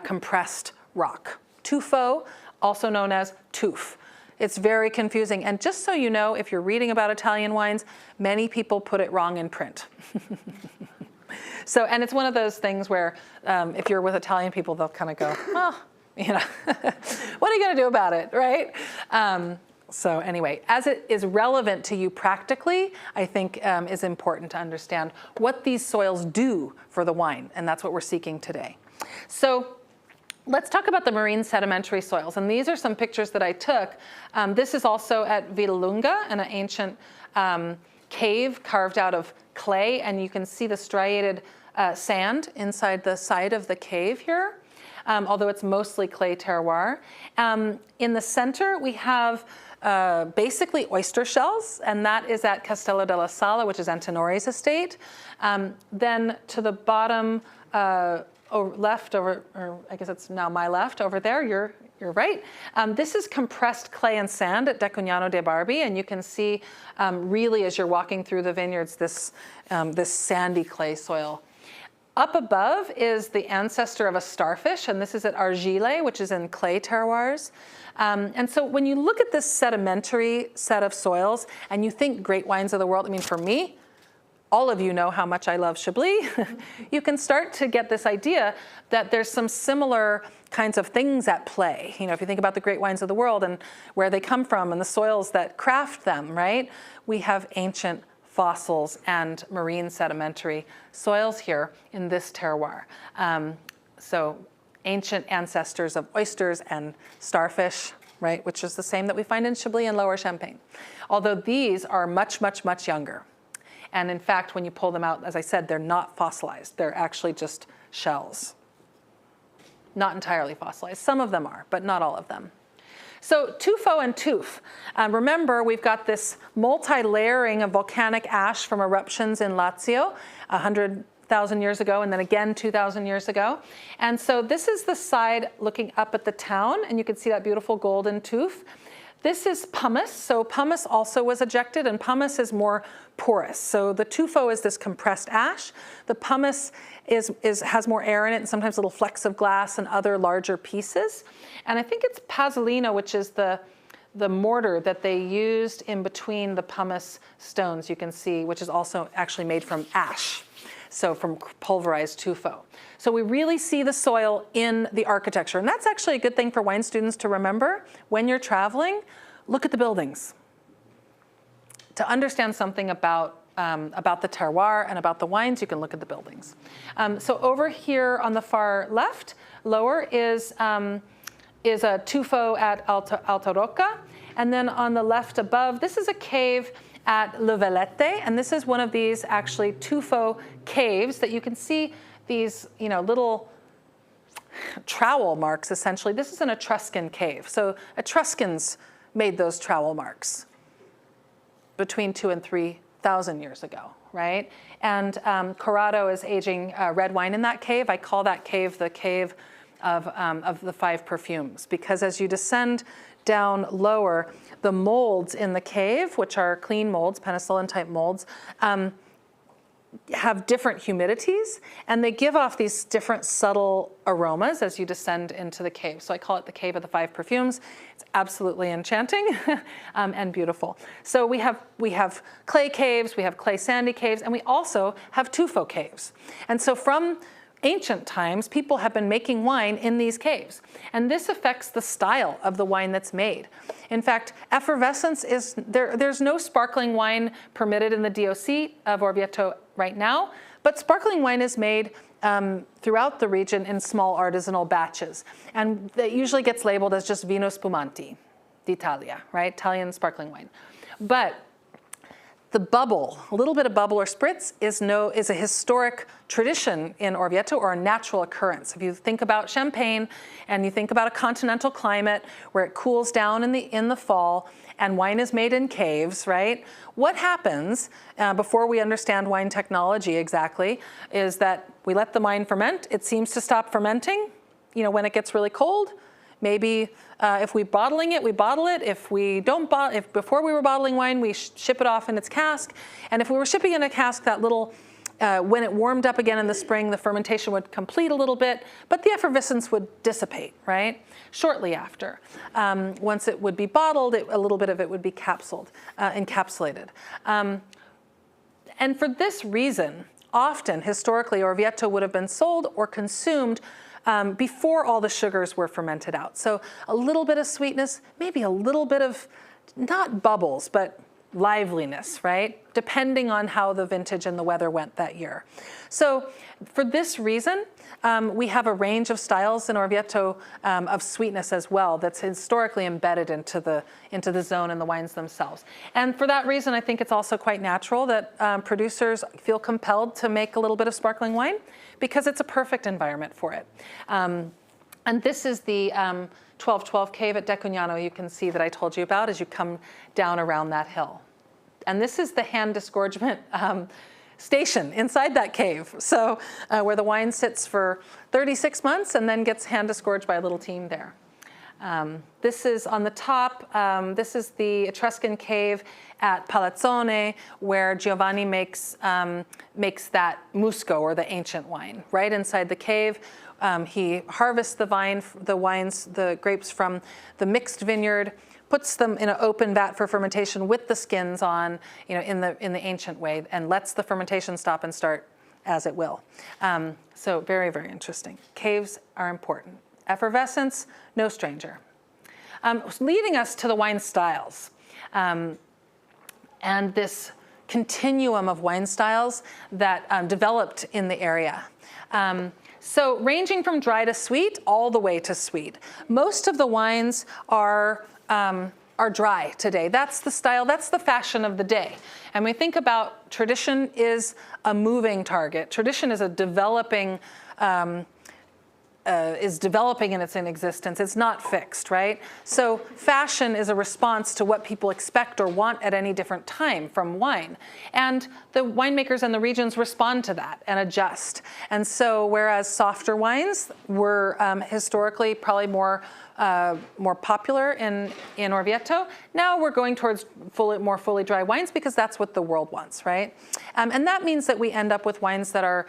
compressed rock. Tufo, also known as tuff. It's very confusing. And just so you know, if you're reading about Italian wines, many people put it wrong in print. So, and it's one of those things where if you're with Italian people, they'll kind of go, oh, what are you going to do about it, right? So anyway, as it is relevant to you practically, I think is important to understand what these soils do for the wine. And that's what we're seeking today. So let's talk about the marine sedimentary soils. And these are some pictures that I took. This is also at Villalunga, in an ancient cave carved out of clay. And you can see the striated sand inside the side of the cave here, although it's mostly clay terroir. In the center, we have basically oyster shells, and that is at Castello della Sala, which is Antinori's estate. Then to the bottom, left over, or I guess it's now my left over there, you're right. This is compressed clay and sand at Decugnano de Barbi, and you can see really as you're walking through the vineyards this sandy clay soil. Up above is the ancestor of a starfish, and this is at Argile, which is in clay terroirs. And so when you look at this sedimentary set of soils and you think great wines of the world, I mean, for me, all of you know how much I love Chablis. You can start to get this idea that there's some similar kinds of things at play. If you think about the great wines of the world and where they come from and the soils that craft them, right? We have ancient fossils and marine sedimentary soils here in this terroir. So ancient ancestors of oysters and starfish, right? Which is the same that we find in Chablis and Lower Champagne. Although these are much, much, much younger. And in fact, when you pull them out, as I said, they're not fossilized. They're actually just shells. Not entirely fossilized. Some of them are, but not all of them. So tufo and tuf. Remember, we've got this multi-layering of volcanic ash from eruptions in Lazio 100,000 years ago, and then again 2,000 years ago. And so this is the side looking up at the town, and you can see that beautiful golden tuf. This is pumice. So pumice also was ejected, and pumice is more porous. So the tufo is this compressed ash. The pumice has more air in it, and sometimes little flecks of glass and other larger pieces. And I think it's pazzolino, which is the mortar that they used in between the pumice stones, you can see, which is also actually made from ash, so from pulverized tufo. So we really see the soil in the architecture. And that's actually a good thing for wine students to remember when you're traveling. Look at the buildings to understand something about the terroir and about the wines. You can look at the buildings. So over here on the far left, lower, is a tufo at Alta Rocca. And then on the left above, this is a cave at Le Velette, and this is one of these actually tufo caves that you can see these, little trowel marks, essentially. This is an Etruscan cave. So Etruscans made those trowel marks between 2,000 and 3,000 years ago, right? And Corrado is aging red wine in that cave. I call that cave the cave of the 5 perfumes, because as you descend down lower, the molds in the cave, which are clean molds, penicillin type molds, have different humidities, and they give off these different subtle aromas as you descend into the cave. So I call it the cave of the 5 perfumes. It's absolutely enchanting and beautiful. So we have clay caves, we have clay sandy caves, and we also have tufo caves. And so from ancient times, people have been making wine in these caves. And this affects the style of the wine that's made. In fact, effervescence is, there's no sparkling wine permitted in the DOC of Orvieto right now, but sparkling wine is made throughout the region in small artisanal batches. And that usually gets labeled as just vino spumante d'Italia, right? Italian sparkling wine. But the bubble, a little bit of bubble or spritz is a historic tradition in Orvieto, or a natural occurrence. If you think about Champagne and you think about a continental climate where it cools down in the fall and wine is made in caves, right? What happens before we understand wine technology exactly is that we let the wine ferment. It seems to stop fermenting, when it gets really cold. Maybe if we're bottling it, we bottle it. If we don't if before we were bottling wine, we ship it off in its cask. And if we were shipping in a cask, that little, when it warmed up again in the spring, the fermentation would complete a little bit, but the effervescence would dissipate, right? Shortly after. Once it would be bottled, a little bit of it would be encapsulated. And for this reason, often, historically, Orvieto would have been sold or consumed before all the sugars were fermented out. So a little bit of sweetness, maybe a little bit of, not bubbles, but liveliness, right? Depending on how the vintage and the weather went that year. So for this reason, we have a range of styles in Orvieto of sweetness as well that's historically embedded into the zone and the wines themselves. And for that reason, I think it's also quite natural that producers feel compelled to make a little bit of sparkling wine, because it's a perfect environment for it. And this is the 1212 cave at Decugnano, you can see, that I told you about as you come down around that hill. And this is the hand disgorgement station inside that cave. So where the wine sits for 36 months and then gets hand disgorged by a little team there. This is on the top. This is the Etruscan cave at Palazzone, where Giovanni makes that musco, or the ancient wine, right inside the cave. He harvests the grapes from the mixed vineyard, puts them in an open vat for fermentation with the skins on, in the ancient way, and lets the fermentation stop and start as it will. So very, very interesting. Caves are important. Effervescence, no stranger. Leading us to the wine styles. And this continuum of wine styles that developed in the area. So ranging from dry to sweet, all the way to sweet. Most of the wines are dry today. That's the style, that's the fashion of the day. And we think about tradition is a moving target. Tradition is a developing is developing in its existence. It's not fixed, right? So fashion is a response to what people expect or want at any different time from wine. And the winemakers and the regions respond to that and adjust. And so whereas softer wines were historically probably more popular in Orvieto, now we're going towards more fully dry wines because that's what the world wants, right? And that means that we end up with wines that are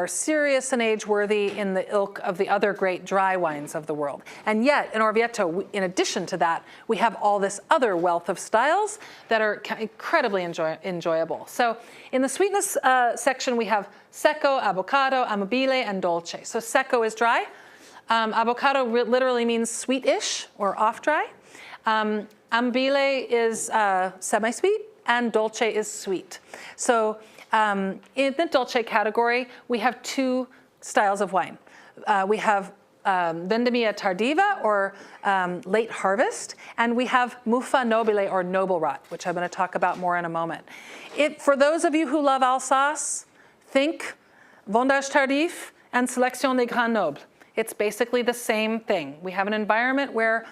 serious and age-worthy in the ilk of the other great dry wines of the world. And yet, in Orvieto, in addition to that, we have all this other wealth of styles that are incredibly enjoyable. So in the sweetness section, we have secco, avocado, amabile, and dolce. So secco is dry. Avocado literally means sweet-ish or off-dry. Amabile is semi-sweet, and dolce is sweet. So in the dolce category, we have two styles of wine. We have vendemmia tardiva, or late harvest, and we have muffa nobile, or noble rot, which I'm going to talk about more in a moment. For those of you who love Alsace, think Vendange tardif and Sélection des Grands Nobles. It's basically the same thing. We have an environment where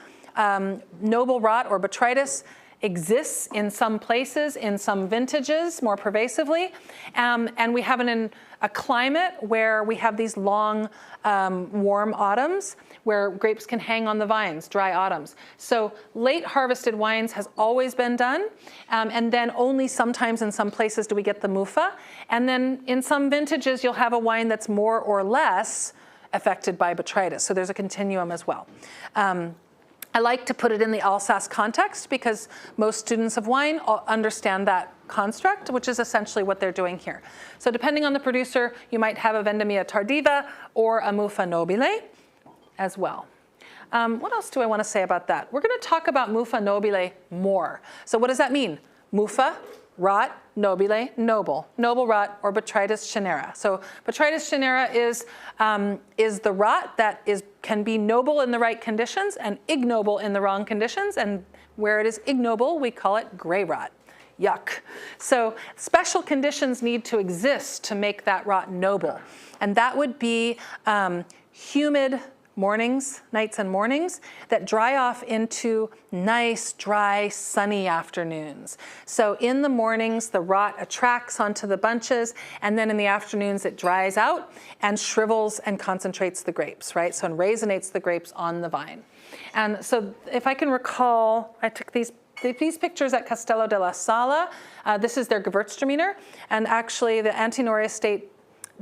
noble rot or botrytis exists in some places, in some vintages more pervasively, and we have a climate where we have these long, warm autumns where grapes can hang on the vines, dry autumns. So late harvested wines has always been done, and then only sometimes in some places do we get the muffa, and then in some vintages you'll have a wine that's more or less affected by botrytis. So there's a continuum as well. I like to put it in the Alsace context because most students of wine understand that construct, which is essentially what they're doing here. So depending on the producer, you might have a vendemmia tardiva or a muffa nobile as well. What else do I want to say about that? We're going to talk about muffa nobile more. So what does that mean? Muffa, rot, nobile, noble. Noble rot, or botrytis cinerea. So botrytis cinerea is the rot that can be noble in the right conditions and ignoble in the wrong conditions. And where it is ignoble, we call it gray rot. Yuck. So special conditions need to exist to make that rot noble. And that would be humid nights and mornings that dry off into nice, dry, sunny afternoons. So in the mornings, the rot attracts onto the bunches, and then in the afternoons, it dries out and shrivels and concentrates the grapes, right? So it raisinates the grapes on the vine. And so if I can recall, I took these pictures at Castello della Sala. This is their Gewürztraminer, and actually the Antinori estate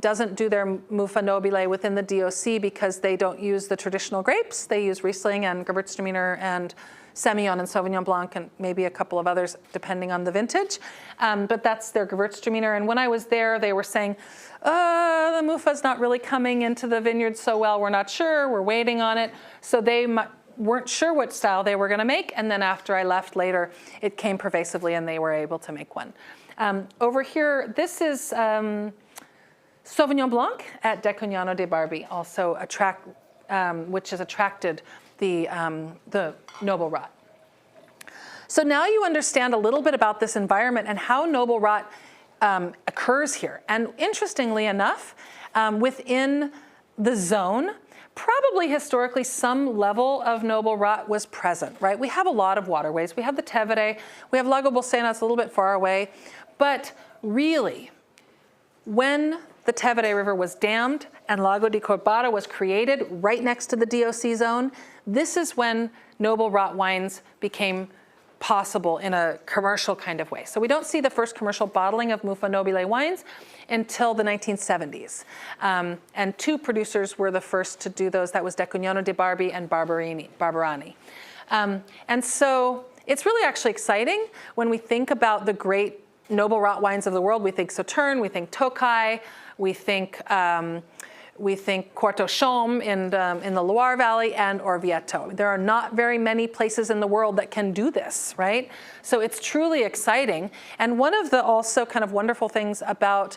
doesn't do their muffa nobile within the DOC because they don't use the traditional grapes. They use Riesling and Gewürztraminer and Semillon and Sauvignon Blanc and maybe a couple of others depending on the vintage. But that's their Gewürztraminer. And when I was there, they were saying, the muffa's not really coming into the vineyard so well. We're not sure. We're waiting on it. So they weren't sure what style they were going to make. And then after I left later, it came pervasively and they were able to make one. Over here, this is Sauvignon Blanc at Decognano de Barbi, also which has attracted the noble rot. So now you understand a little bit about this environment and how noble rot occurs here. And interestingly enough, within the zone, probably historically some level of noble rot was present, right? We have a lot of waterways. We have the Tevere, we have Lago Bolsena, it's a little bit far away, but really, when the Tevere River was dammed and Lago di Corbara was created right next to the DOC zone, this is when noble rot wines became possible in a commercial kind of way. So we don't see the first commercial bottling of muffa nobile wines until the 1970s. And two producers were the first to do those. That was Decognano de Barbi and Barberani. And so it's really actually exciting when we think about the great noble rot wines of the world. We think Sauternes, we think Tokai, we think Quarto Chaume in the Loire Valley, and Orvieto. There are not very many places in the world that can do this, right? So it's truly exciting. And one of the also kind of wonderful things about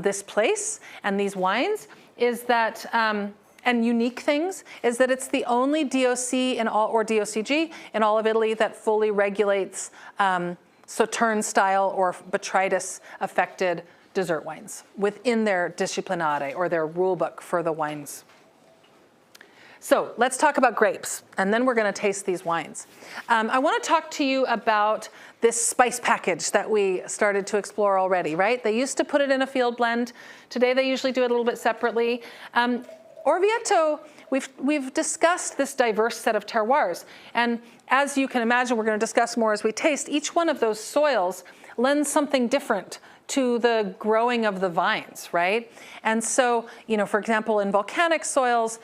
this place and these wines is that, and unique things, is that it's the only DOC or DOCG in all of Italy that fully regulates Sauternes style or botrytis affected dessert wines within their disciplinare, or their rule book for the wines. So let's talk about grapes, and then we're going to taste these wines. I want to talk to you about this spice package that we started to explore already, right? They used to put it in a field blend. Today they usually do it a little bit separately. Orvieto, we've discussed this diverse set of terroirs. And as you can imagine, we're going to discuss more as we taste. Each one of those soils lends something different to the growing of the vines, right? And so, for example, in volcanic soils,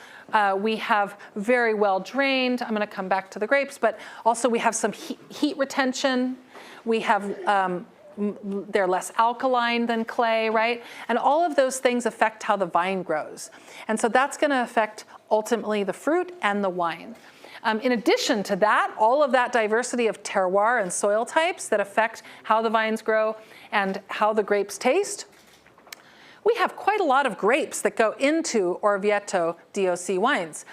we have very well drained. I'm going to come back to the grapes, but also we have some heat retention. We have, they're less alkaline than clay, right? And all of those things affect how the vine grows. And so that's going to affect ultimately the fruit and the wine. In addition to that, all of that diversity of terroir and soil types that affect how the vines grow and how the grapes taste, we have quite a lot of grapes that go into Orvieto DOC wines.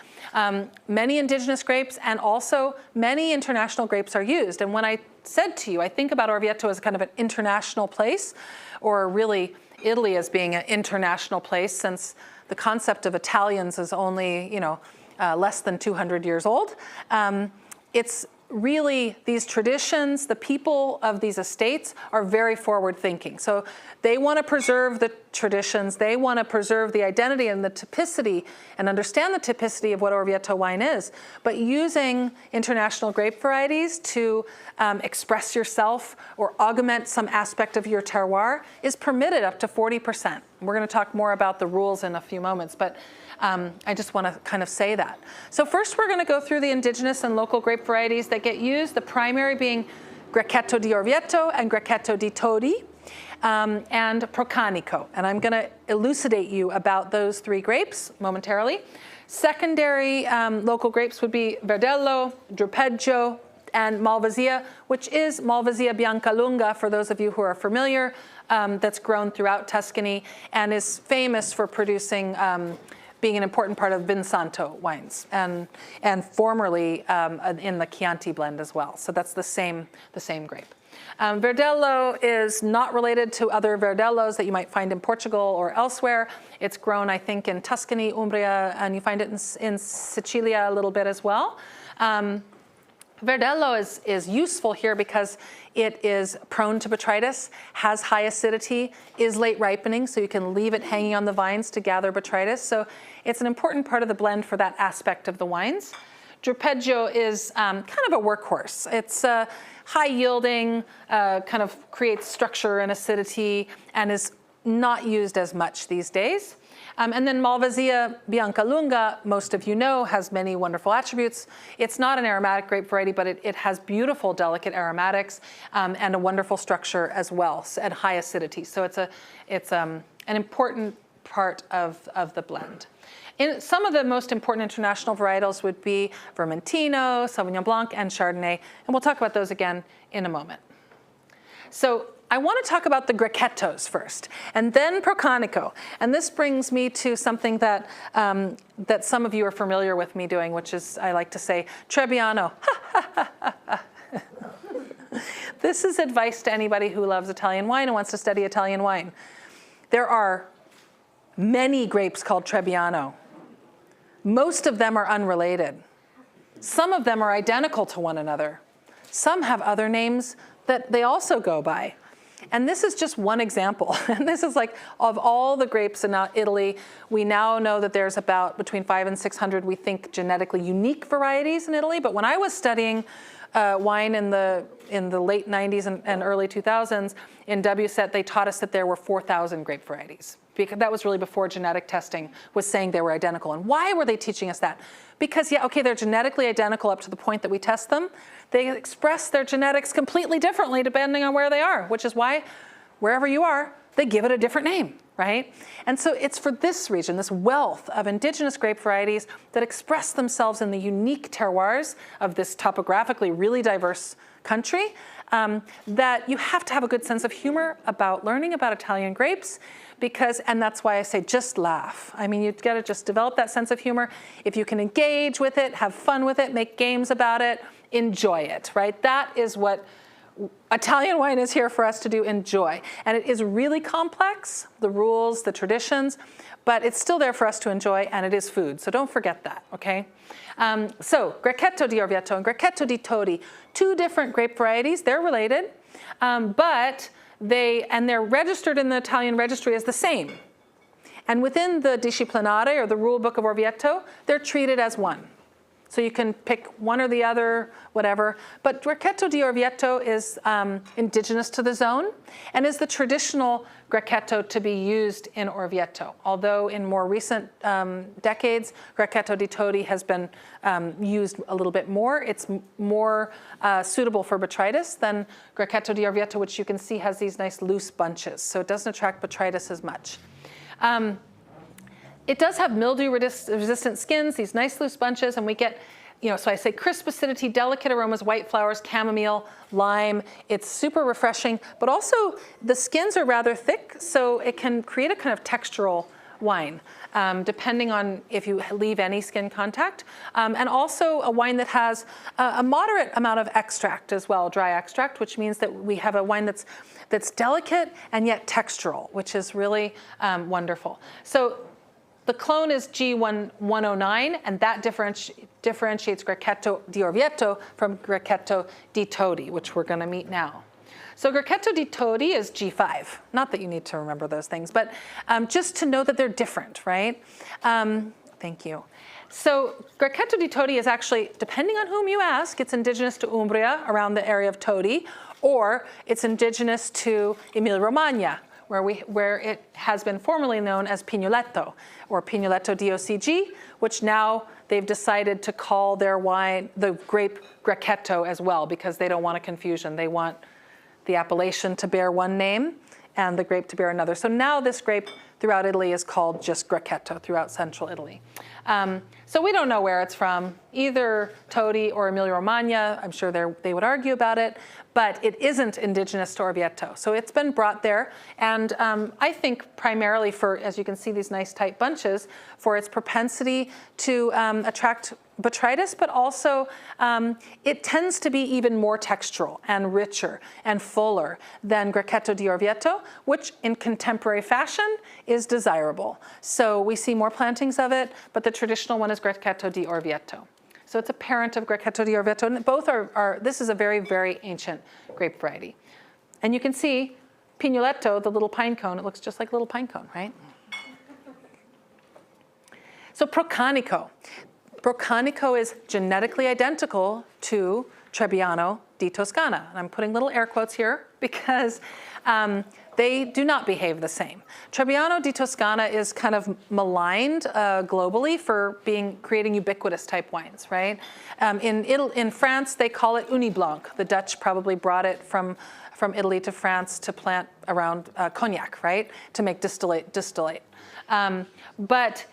Many indigenous grapes and also many international grapes are used. And when I said to you, I think about Orvieto as kind of an international place, or really Italy as being an international place, since the concept of Italians is only, less than 200 years old. It's really these traditions, the people of these estates are very forward thinking. So they want to preserve the traditions, they want to preserve the identity and the typicity and understand the typicity of what Orvieto wine is, but using international grape varieties to express yourself or augment some aspect of your terroir is permitted up to 40%. We're going to talk more about the rules in a few moments, but I just want to kind of say that. So first we're going to go through the indigenous and local grape varieties that get used, the primary being Grechetto di Orvieto and Grechetto di Todi, and Procanico. And I'm going to elucidate you about those three grapes momentarily. Secondary local grapes would be Verdello, Drupeggio, and Malvasia, which is Malvasia bianca lunga, for those of you who are familiar, that's grown throughout Tuscany and is famous for producing being an important part of Vinsanto wines, and formerly in the Chianti blend as well. So that's the same grape. Verdello is not related to other Verdellos that you might find in Portugal or elsewhere. It's grown, I think, in Tuscany, Umbria, and you find it in Sicilia a little bit as well. Verdello is useful here because it is prone to botrytis, has high acidity, is late ripening, so you can leave it hanging on the vines to gather botrytis. So it's an important part of the blend for that aspect of the wines. Drupeggio is kind of a workhorse. It's high yielding, kind of creates structure and acidity, and is not used as much these days. And then Malvasia bianca lunga, most of you know, has many wonderful attributes. It's not an aromatic grape variety, but it has beautiful, delicate aromatics and a wonderful structure as well, and high acidity. So it's an important part of the blend. Some of the most important international varietals would be Vermentino, Sauvignon Blanc, and Chardonnay, and we'll talk about those again in a moment. So I want to talk about the Grechettos first, and then Procanico. And this brings me to something that that some of you are familiar with me doing, which is, I like to say, Trebbiano. This is advice to anybody who loves Italian wine and wants to study Italian wine. There are many grapes called Trebbiano. Most of them are unrelated. Some of them are identical to one another. Some have other names that they also go by. And this is just one example. And this is like, of all the grapes in Italy, we now know that there's about between 500 and 600, we think, genetically unique varieties in Italy. But when I was studying wine in the late 90s and early 2000s, in WSET, they taught us that there were 4,000 grape varieties. Because that was really before genetic testing was saying they were identical. And why were they teaching us that? Because, yeah, okay, they're genetically identical up to the point that we test them. They express their genetics completely differently depending on where they are, which is why wherever you are, they give it a different name, right? And so it's for this region, this wealth of indigenous grape varieties that express themselves in the unique terroirs of this topographically really diverse country, that you have to have a good sense of humor about learning about Italian grapes, because, and that's why I say just laugh. I mean, you've got to just develop that sense of humor. If you can engage with it, have fun with it, make games about it, enjoy it, right? That is what Italian wine is here for us to do enjoy. And it is really complex, the rules, the traditions, but it's still there for us to enjoy, and it is food. So don't forget that, okay? So Grechetto di Orvieto and Grechetto di Todi, two different grape varieties. They're related, but they're registered in the Italian registry as the same. And within the Disciplinare, or the rule book of Orvieto, they're treated as one. So you can pick one or the other, whatever. But Grechetto di Orvieto is indigenous to the zone and is the traditional Grechetto to be used in Orvieto. Although in more recent decades, Grechetto di Todi has been used a little bit more. It's more suitable for botrytis than Grechetto di Orvieto, which you can see has these nice loose bunches. So it doesn't attract botrytis as much. It does have mildew-resistant skins, these nice loose bunches, and we get, so I say crisp acidity, delicate aromas, white flowers, chamomile, lime. It's super refreshing, but also the skins are rather thick, so it can create a kind of textural wine, depending on if you leave any skin contact. And also a wine that has a moderate amount of extract as well, dry extract, which means that we have a wine that's delicate and yet textural, which is really wonderful. So the clone is G109, and that differentiates Grechetto di Orvieto from Grechetto di Todi, which we're going to meet now. So Grechetto di Todi is G5. Not that you need to remember those things, but just to know that they're different, right? Thank you. So Grechetto di Todi is actually, depending on whom you ask, it's indigenous to Umbria, around the area of Todi, or it's indigenous to Emilia-Romagna, where it has been formerly known as Pignoletto, or Pignoletto DOCG, which now they've decided to call their wine the grape Grechetto as well, because they don't want a confusion. They want the appellation to bear one name and the grape to bear another. So now this grape throughout Italy is called just Grechetto throughout central Italy. So we don't know where it's from, either Todi or Emilia-Romagna. I'm sure they would argue about it, but it isn't indigenous to Orvieto. So it's been brought there, and I think primarily for, as you can see, these nice tight bunches, for its propensity to attract botrytis, but also it tends to be even more textural and richer and fuller than Grechetto di Orvieto, which in contemporary fashion is desirable. So we see more plantings of it, but the traditional one is Grechetto di Orvieto. So it's a parent of Grechetto di Orvieto, and both this is a very, very ancient grape variety. And you can see Pignoletto, the little pine cone, it looks just like a little pine cone, right? So Procanico. Procanico is genetically identical to Trebbiano di Toscana. And I'm putting little air quotes here because they do not behave the same. Trebbiano di Toscana is kind of maligned globally for creating ubiquitous type wines, right? In France, they call it Uni Blanc. The Dutch probably brought it from Italy to France to plant around cognac, right? To make distillate. But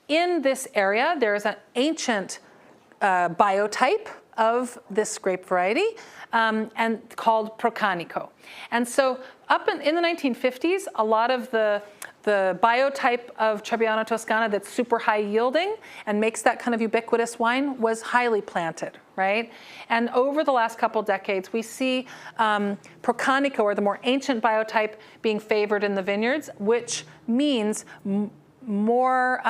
in this area, there is an ancient biotype of this grape variety and called Procanico. And so up in the 1950s, a lot of the biotype of Trebbiano Toscana that's super high yielding and makes that kind of ubiquitous wine was highly planted, right? And over the last couple decades, we see Procanico, or the more ancient biotype, being favored in the vineyards, which means more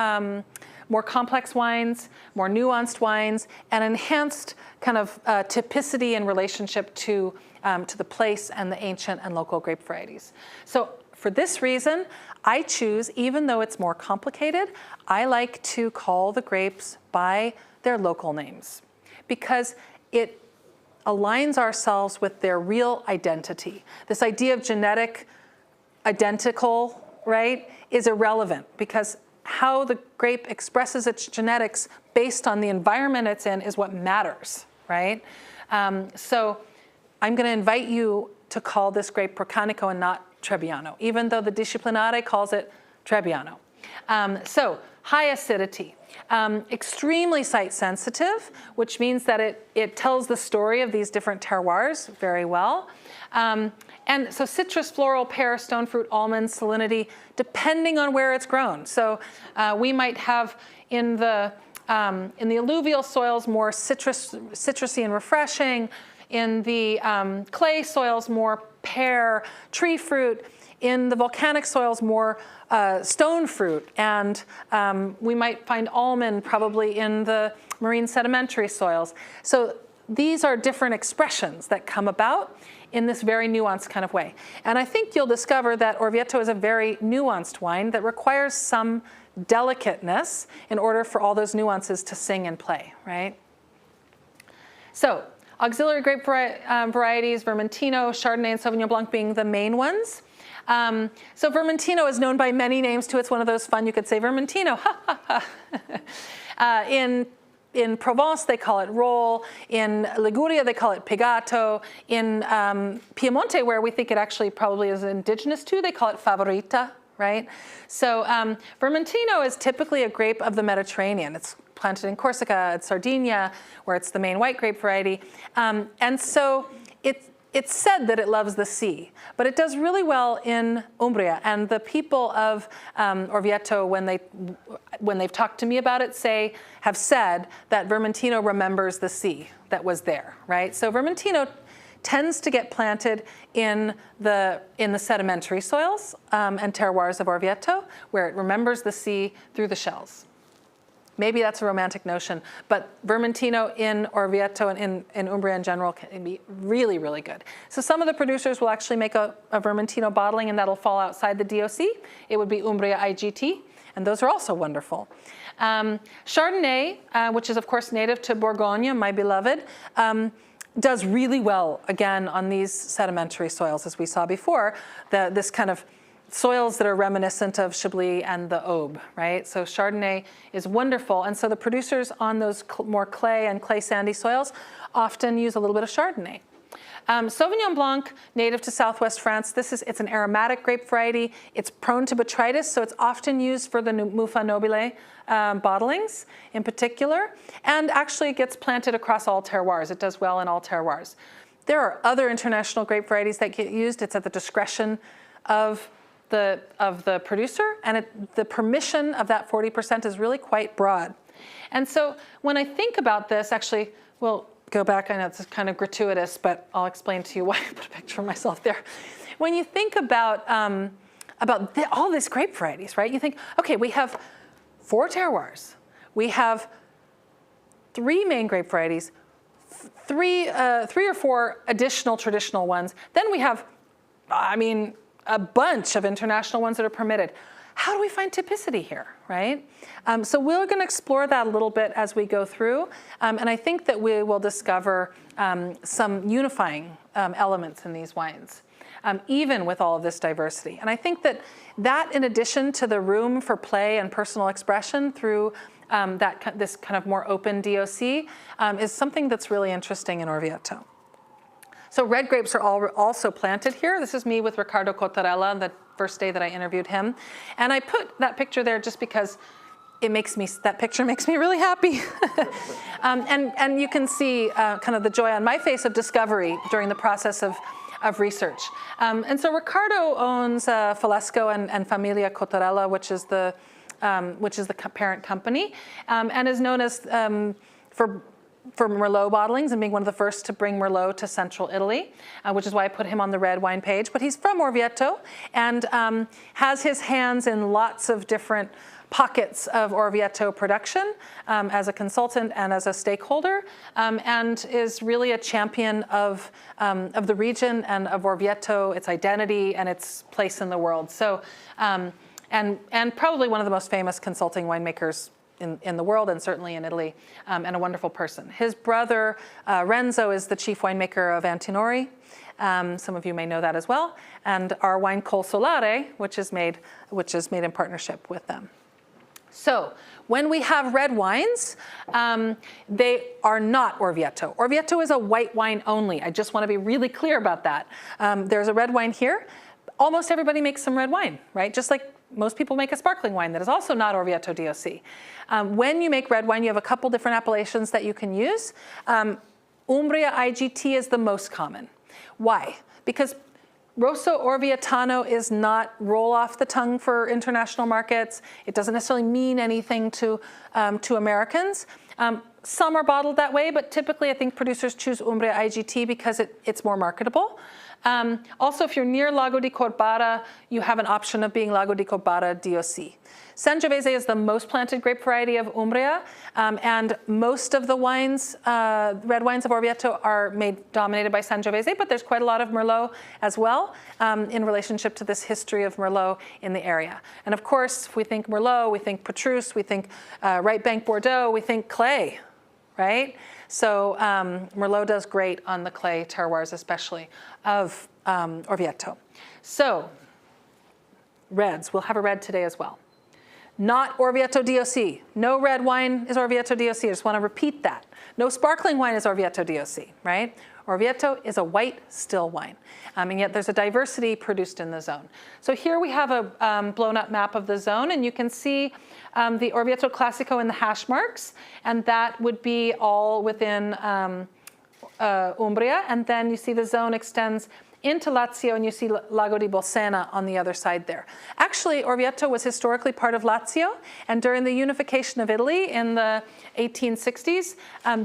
complex wines, more nuanced wines, and enhanced kind of typicity and relationship to the place and the ancient and local grape varieties. So for this reason, I choose, even though it's more complicated, I like to call the grapes by their local names, because it aligns ourselves with their real identity. This idea of genetic identical, right, is irrelevant, because how the grape expresses its genetics based on the environment it's in is what matters, right? So I'm going to invite you to call this grape Procanico and not Trebbiano, even though the Disciplinare calls it Trebbiano. So high acidity, extremely site sensitive, which means that it tells the story of these different terroirs very well. And so citrus, floral, pear, stone fruit, almond, salinity, depending on where it's grown. So we might have in the alluvial soils more citrusy and refreshing. In the clay soils, more pear, tree fruit. In the volcanic soils, more stone fruit. And we might find almond probably in the marine sedimentary soils. So these are different expressions that come about in this very nuanced kind of way. And I think you'll discover that Orvieto is a very nuanced wine that requires some delicateness in order for all those nuances to sing and play, right? So auxiliary grape varieties, Vermentino, Chardonnay, and Sauvignon Blanc being the main ones. So Vermentino is known by many names too. It's one of those fun, you could say Vermentino, ha ha ha. In Provence, they call it roll. In Liguria, they call it pigato. In Piemonte, where we think it actually probably is indigenous to, they call it favorita, right? So Vermentino is typically a grape of the Mediterranean. It's planted in Corsica, at Sardinia, where it's the main white grape variety. And so it's said that it loves the sea, but it does really well in Umbria. And the people of Orvieto, when they've talked to me about it, have said that Vermentino remembers the sea that was there, right? So Vermentino tends to get planted in the sedimentary soils and terroirs of Orvieto, where it remembers the sea through the shells. Maybe that's a romantic notion, but Vermentino in Orvieto and in Umbria in general can be really, really good. So some of the producers will actually make a Vermentino bottling, and that'll fall outside the DOC. It would be Umbria IGT, and those are also wonderful. Chardonnay, which is of course native to Bourgogne, my beloved, does really well, again, on these sedimentary soils, as we saw before, this kind of soils that are reminiscent of Chablis and the Aube, right? So Chardonnay is wonderful. And so the producers on those more clay and clay sandy soils often use a little bit of Chardonnay. Sauvignon Blanc, native to southwest France. It's an aromatic grape variety. It's prone to botrytis, so it's often used for the Muffa Nobile bottlings in particular. And actually it gets planted across all terroirs. It does well in all terroirs. There are other international grape varieties that get used. It's at the discretion of the producer, and the permission of that 40% is really quite broad. And so when I think about this, actually, we'll go back. I know it's kind of gratuitous, but I'll explain to you why I put a picture of myself there. When you think about all these grape varieties, right? You think, okay, we have 4 terroirs. We have 3 main grape varieties, three or 4 additional traditional ones. Then we have, a bunch of international ones that are permitted. How do we find typicity here, right? So we're going to explore that a little bit as we go through, and I think that we will discover some unifying elements in these wines, even with all of this diversity. And I think that in addition to the room for play and personal expression through this kind of more open DOC is something that's really interesting in Orvieto. So red grapes are also planted here. This is me with Riccardo Cottarella the first day that I interviewed him. And I put that picture there just because that picture makes me really happy. and you can see kind of the joy on my face of discovery during the process of research. And so Riccardo owns Falesco and Familia Cottarella, which is the parent company, and is known as for Merlot bottlings and being one of the first to bring Merlot to central Italy, which is why I put him on the red wine page. But he's from Orvieto and has his hands in lots of different pockets of Orvieto production as a consultant and as a stakeholder, and is really a champion of the region and of Orvieto, its identity and its place in the world. So, and probably one of the most famous consulting winemakers in the world, and certainly in Italy, and a wonderful person. His brother, Renzo, is the chief winemaker of Antinori. Some of you may know that as well. And our wine Col Solare, which is made in partnership with them. So when we have red wines, they are not Orvieto. Orvieto is a white wine only. I just want to be really clear about that. There's a red wine here. Almost everybody makes some red wine, right? Just like most people make a sparkling wine that is also not Orvieto DOC. When you make red wine, you have a couple different appellations that you can use. Umbria IGT is the most common. Why? Because Rosso Orvietano is not roll off the tongue for international markets. It doesn't necessarily mean anything to Americans. Some are bottled that way, but typically I think producers choose Umbria IGT because it's more marketable. Also, if you're near Lago di Corbara, you have an option of being Lago di Corbara DOC. Sangiovese is the most planted grape variety of Umbria, and most of the wines, red wines of Orvieto, are dominated by Sangiovese, but there's quite a lot of Merlot as well in relationship to this history of Merlot in the area. And of course, if we think Merlot, we think Petrus, we think right bank Bordeaux, we think clay, right? So Merlot does great on the clay terroirs, especially of Orvieto. So reds, we'll have a red today as well. Not Orvieto DOC. No red wine is Orvieto DOC. I just want to repeat that. No sparkling wine is Orvieto DOC, right? Orvieto is a white still wine, and yet there's a diversity produced in the zone. So here we have a blown up map of the zone, and you can see the Orvieto Classico in the hash marks, and that would be all within Umbria, and then you see the zone extends into Lazio, and you see Lago di Bolsena on the other side there. Actually, Orvieto was historically part of Lazio, and during the unification of Italy in the 1860s,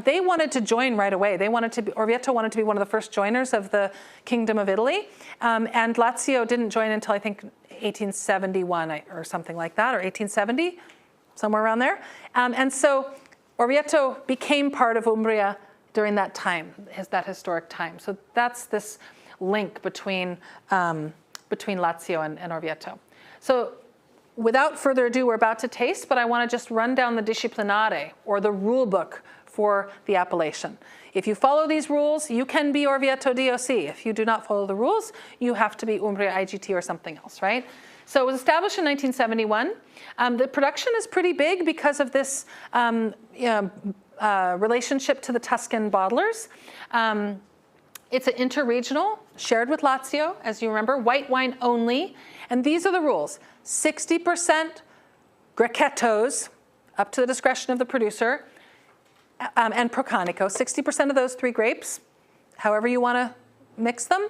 they wanted to join right away. Orvieto wanted to be one of the first joiners of the Kingdom of Italy, and Lazio didn't join until I think 1871 or something like that, or 1870, somewhere around there. And so Orvieto became part of Umbria during that time, that historic time. So that's this link between Lazio and Orvieto. So without further ado, we're about to taste, but I want to just run down the disciplinare, or the rule book for the appellation. If you follow these rules, you can be Orvieto DOC. If you do not follow the rules, you have to be Umbria IGT or something else, right? So it was established in 1971. The production is pretty big because of this relationship to the Tuscan bottlers. It's an interregional, shared with Lazio, as you remember, white wine only. And these are the rules. 60% Grechettos, up to the discretion of the producer, and Procanico, 60% of those three grapes, however you want to mix them.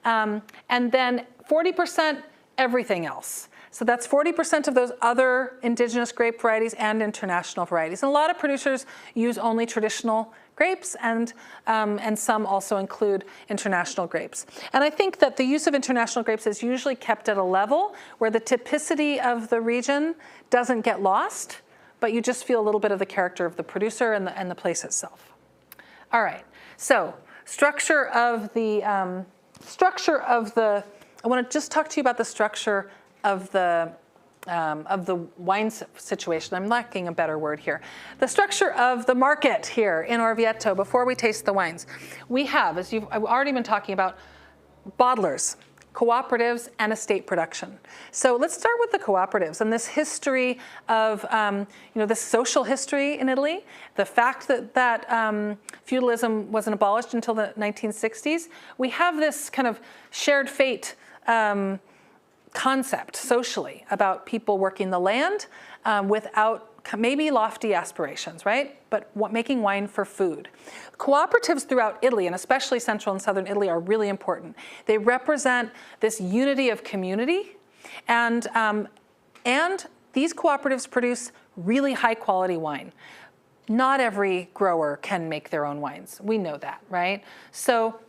And then 40% everything else. So that's 40% of those other indigenous grape varieties and international varieties. And a lot of producers use only traditional grapes, and some also include international grapes. And I think that the use of international grapes is usually kept at a level where the typicity of the region doesn't get lost, but you just feel a little bit of the character of the producer and the place itself. All right, so structure of the, I want to just talk to you about the structure of the wine situation. I'm lacking a better word here. The structure of the market here in Orvieto before we taste the wines. We have, as I've already been talking about, bottlers, cooperatives, and estate production. So let's start with the cooperatives and this history of, this social history in Italy, the fact that feudalism wasn't abolished until the 1960s. We have this kind of shared fate concept socially about people working the land without maybe lofty aspirations, right? But making wine for food. Cooperatives throughout Italy, and especially central and southern Italy, are really important. They represent this unity of community, and these cooperatives produce really high quality wine. Not every grower can make their own wines. We know that, right? So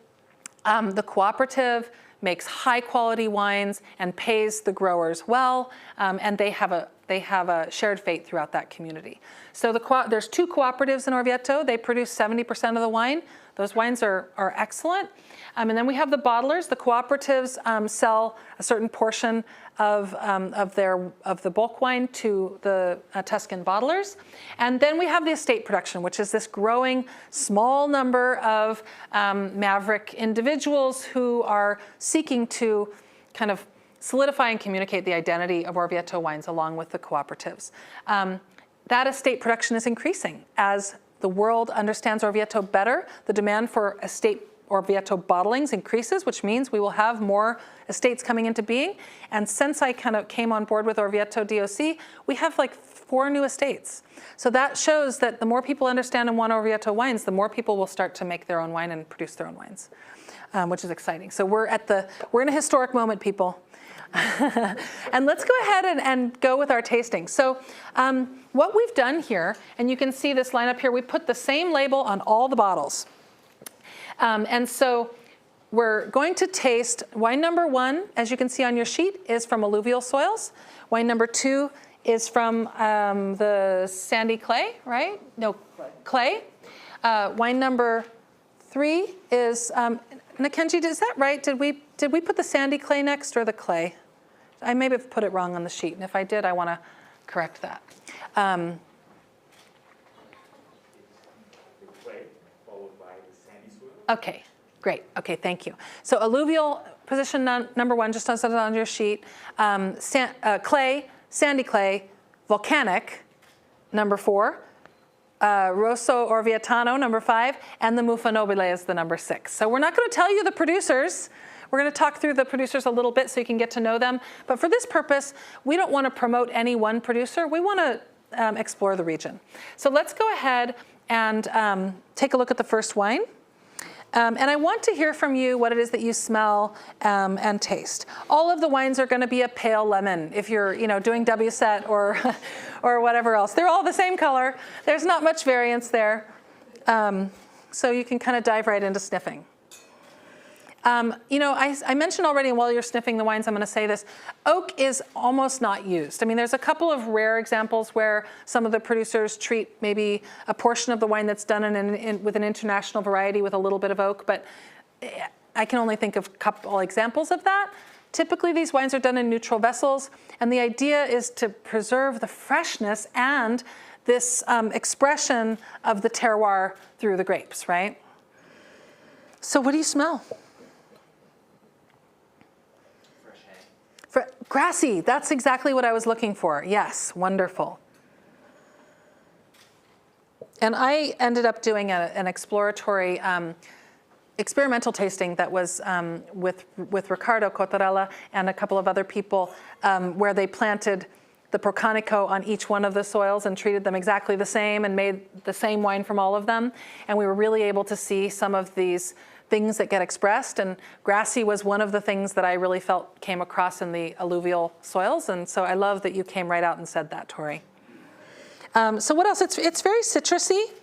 the cooperative makes high quality wines and pays the growers well, and they have a shared fate throughout that community. So there's two cooperatives in Orvieto. They produce 70% of the wine. Those wines are excellent. And then we have the bottlers. The cooperatives sell a certain portion of the bulk wine to the Tuscan bottlers. And then we have the estate production, which is this growing small number of maverick individuals who are seeking to kind of solidify and communicate the identity of Orvieto wines along with the cooperatives. That estate production is increasing as the world understands Orvieto better. The demand for estate Orvieto bottlings increases, which means we will have more estates coming into being. And since I kind of came on board with Orvieto DOC, we have like 4 new estates. So that shows that the more people understand and want Orvieto wines, the more people will start to make their own wine and produce their own wines, which is exciting. So we're in a historic moment, people. And let's go ahead and go with our tasting. So what we've done here, and you can see this lineup here, we put the same label on all the bottles. And so we're going to taste wine number 1, as you can see on your sheet, is from alluvial soils. Wine number 2 is from the sandy clay, right? No, clay. Wine number 3 is, Nakenji, is that right? Did we put the sandy clay next or the clay? I may have put it wrong on the sheet, and if I did, I want to correct that. The clay, followed by the sandy soil. Okay, great. Okay, thank you. So alluvial position number 1, just as on your sheet. Clay, sandy clay, volcanic, number 4. Rosso Orvietano, number 5, and the Muffa Nobile is the number 6. So we're not going to tell you the producers. We're going to talk through the producers a little bit so you can get to know them. But for this purpose, we don't want to promote any one producer. We want to explore the region. So let's go ahead and take a look at the first wine. And I want to hear from you what it is that you smell and taste. All of the wines are going to be a pale lemon if you're doing WSET or, or whatever else. They're all the same color. There's not much variance there. So you can kind of dive right into sniffing. I mentioned already, and while you're sniffing the wines, I'm going to say this, oak is almost not used. I mean, there's a couple of rare examples where some of the producers treat maybe a portion of the wine that's done with an international variety with a little bit of oak, but I can only think of a couple examples of that. Typically, these wines are done in neutral vessels, and the idea is to preserve the freshness and this expression of the terroir through the grapes, right? So what do you smell? Grassy, that's exactly what I was looking for. Yes, wonderful. And I ended up doing an exploratory experimental tasting that was with Ricardo Cottarella and a couple of other people where they planted the Procanico on each one of the soils and treated them exactly the same and made the same wine from all of them. And we were really able to see some of these things that get expressed, and grassy was one of the things that I really felt came across in the alluvial soils, and so I love that you came right out and said that, Tori. So what else? It's very citrusy. It's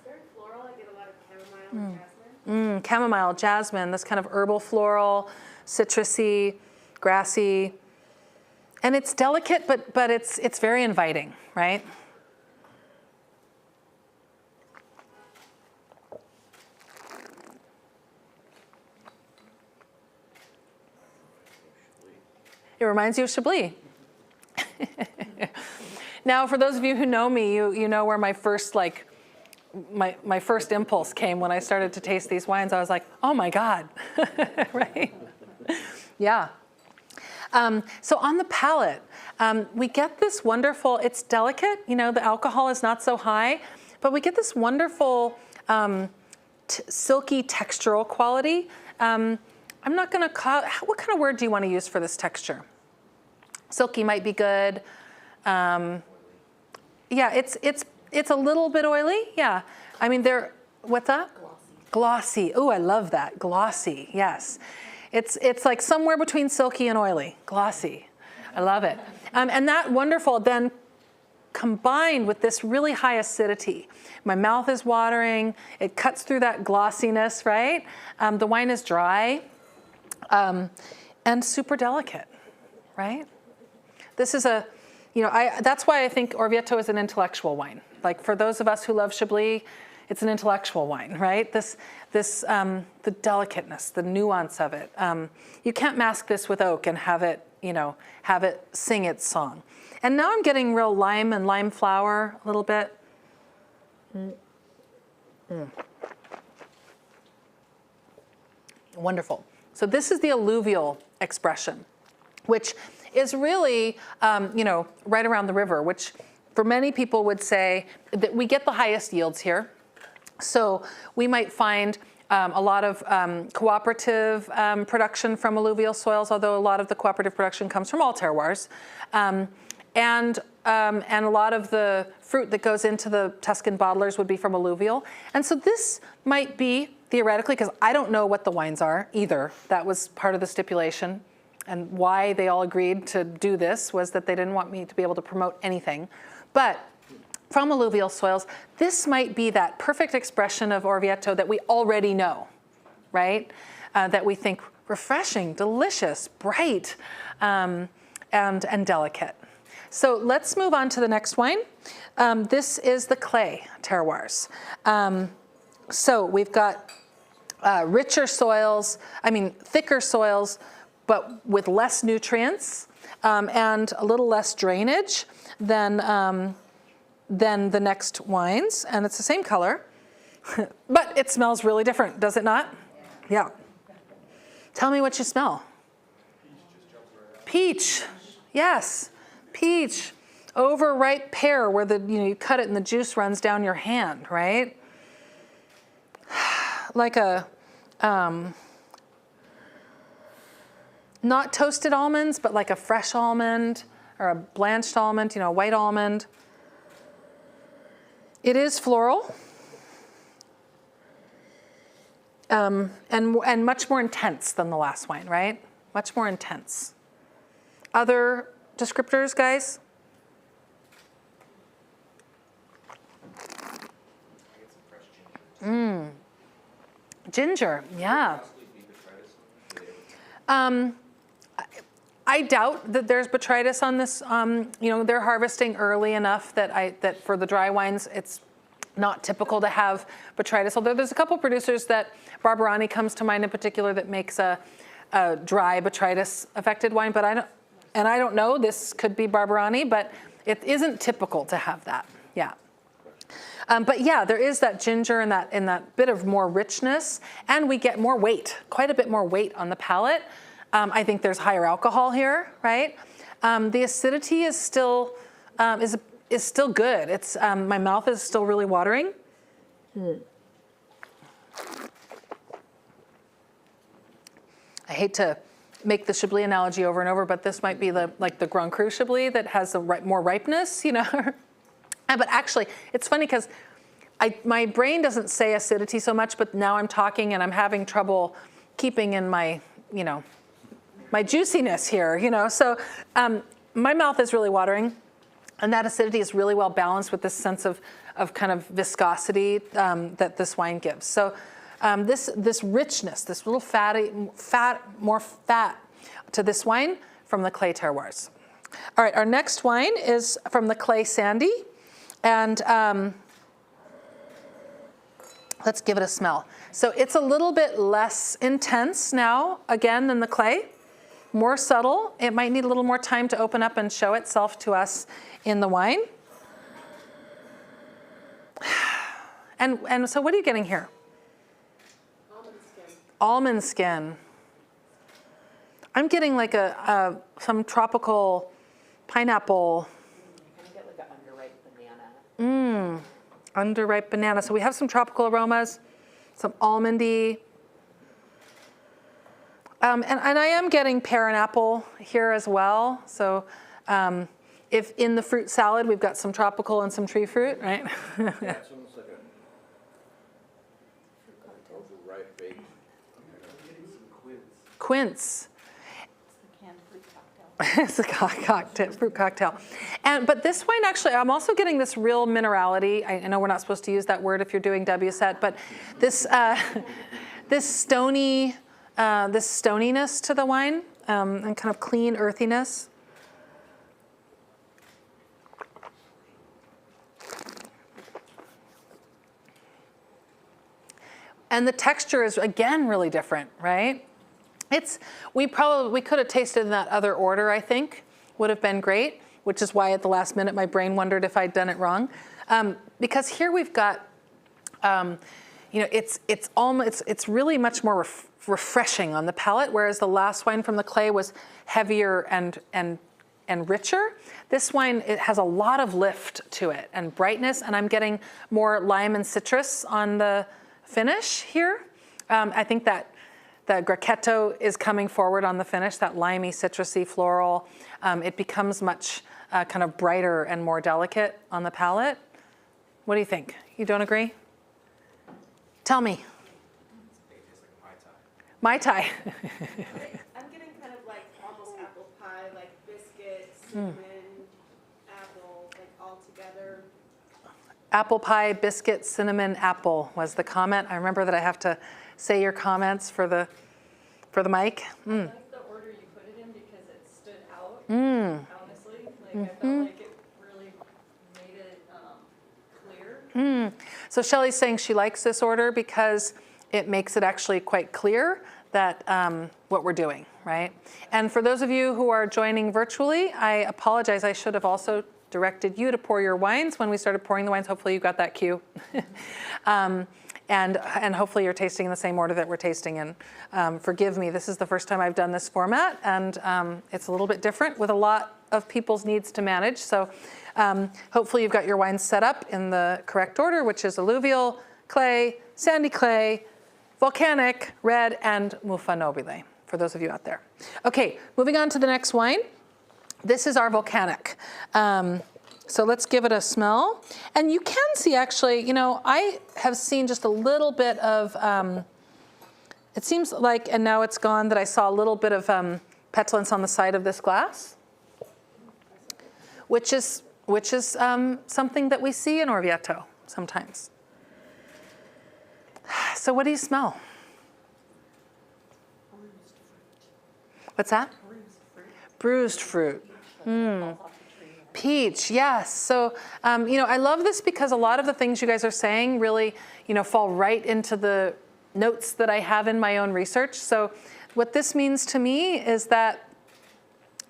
very floral. I get a lot of chamomile and jasmine. Chamomile, jasmine, this kind of herbal floral, citrusy, grassy, and it's delicate, but it's very inviting, right? It reminds you of Chablis. Now, for those of you who know me, you know where my first my first impulse came when I started to taste these wines. I was like, oh my God, right? Yeah. So on the palate, we get this wonderful, it's delicate, the alcohol is not so high, but we get this wonderful silky textural quality. I'm not gonna call, what kind of word do you want to use for this texture? Silky might be good. Yeah, it's a little bit oily. Yeah, I mean what's that? Glossy. Oh, I love that. Glossy. Yes, it's like somewhere between silky and oily. Glossy. I love it. And that wonderful then combined with this really high acidity. My mouth is watering. It cuts through that glossiness, right? The wine is dry and super delicate, right? This is that's why I think Orvieto is an intellectual wine. Like for those of us who love Chablis, it's an intellectual wine, right? The delicateness, the nuance of it. You can't mask this with oak and have it sing its song. And now I'm getting real lime and lime flower a little bit. Wonderful. So this is the alluvial expression, which is really, right around the river, which for many people would say that we get the highest yields here. So we might find a lot of cooperative production from alluvial soils, although a lot of the cooperative production comes from all terroirs. and a lot of the fruit that goes into the Tuscan bottlers would be from alluvial. And so this might be, theoretically, because I don't know what the wines are either. That was part of the stipulation. And why they all agreed to do this was that they didn't want me to be able to promote anything. But from alluvial soils, this might be that perfect expression of Orvieto that we already know, right? That we think refreshing, delicious, bright, and delicate. So let's move on to the next wine. This is the clay terroirs. So we've got richer soils, thicker soils, but with less nutrients and a little less drainage than the next wines. And it's the same color, but it smells really different, does it not? Yeah. Tell me what you smell. Peach, yes, peach. Overripe pear, where you cut it and the juice runs down your hand, right? Like a, not toasted almonds, but like a fresh almond or a blanched almond, a white almond. It is floral. And much more intense than the last wine, right? Much more intense. Other descriptors, guys? Ginger, yeah. I doubt that there's botrytis on this. They're harvesting early enough that for the dry wines, it's not typical to have botrytis. Although there's a couple producers that Barberani comes to mind in particular that makes a dry botrytis affected wine. But I don't know. This could be Barberani, but it isn't typical to have that. Yeah. But yeah, there is that ginger and that bit of more richness, and we get more weight, quite a bit more weight on the palate. I think there's higher alcohol here, right? The acidity is still good. It's my mouth is still really watering. I hate to make the Chablis analogy over and over, but this might be like the Grand Cru Chablis that has more ripeness, But actually, it's funny because my brain doesn't say acidity so much, but now I'm talking and I'm having trouble keeping in my, my juiciness here, So my mouth is really watering, and that acidity is really well balanced with this sense of kind of viscosity that this wine gives. So this richness, this little more fat to this wine from the clay terroirs. All right, our next wine is from the clay sandy. And let's give it a smell. So it's a little bit less intense now, again, than the clay. More subtle. It might need a little more time to open up and show itself to us in the wine. And so what are you getting here? Almond skin. Almond skin. I'm getting like some tropical pineapple. Underripe banana. So we have some tropical aromas, some almondy. And I am getting pear and apple here as well. So if in the fruit salad, we've got some tropical and some tree fruit, right? Yeah, it's almost like a overripe baked. Quince. It's a fruit cocktail. But this wine actually, I'm also getting this real minerality. I know we're not supposed to use that word if you're doing WSET, but this stoniness to the wine and kind of clean earthiness. And the texture is again really different, right? We could have tasted in that other order, I think, would have been great, which is why at the last minute my brain wondered if I'd done it wrong. Because here we've got, it's really much more refreshing on the palate, whereas the last wine from the clay was heavier and richer. This wine, it has a lot of lift to it and brightness, and I'm getting more lime and citrus on the finish here. I think that the Gracchetto is coming forward on the finish, that limey, citrusy, floral. It becomes much kind of brighter and more delicate on the palate. What do you think? You don't agree? Tell me. It tastes like Mai Tai. Mai Tai. I'm getting kind of like almost apple pie, like biscuits, cinnamon, apple, like all together. Apple pie, biscuit, cinnamon, apple was the comment. I remember that I have to say your comments for the mic. I like the order you put it in because it stood out, honestly. Like I felt like it really made it clear. So Shelley's saying she likes this order because it makes it actually quite clear that what we're doing, right? And for those of you who are joining virtually, I apologize. I should have also directed you to pour your wines when we started pouring the wines. Hopefully you got that cue. And hopefully you're tasting in the same order that we're tasting in. Forgive me, this is the first time I've done this format, and it's a little bit different with a lot of people's needs to manage. So hopefully you've got your wines set up in the correct order, which is alluvial, clay, sandy clay, volcanic, red, and Muffa nobile, for those of you out there. Okay, moving on to the next wine. This is our volcanic. So let's give it a smell. And you can see actually, you know, I have seen just a little bit of, it seems like, and now it's gone, that I saw a little bit of petulance on the side of this glass, which is something that we see in Orvieto sometimes. So what do you smell? What's that? Bruised fruit. Peach, yes. So, you know, I love this because a lot of the things you guys are saying really, you know, fall right into the notes that I have in my own research. So what this means to me is that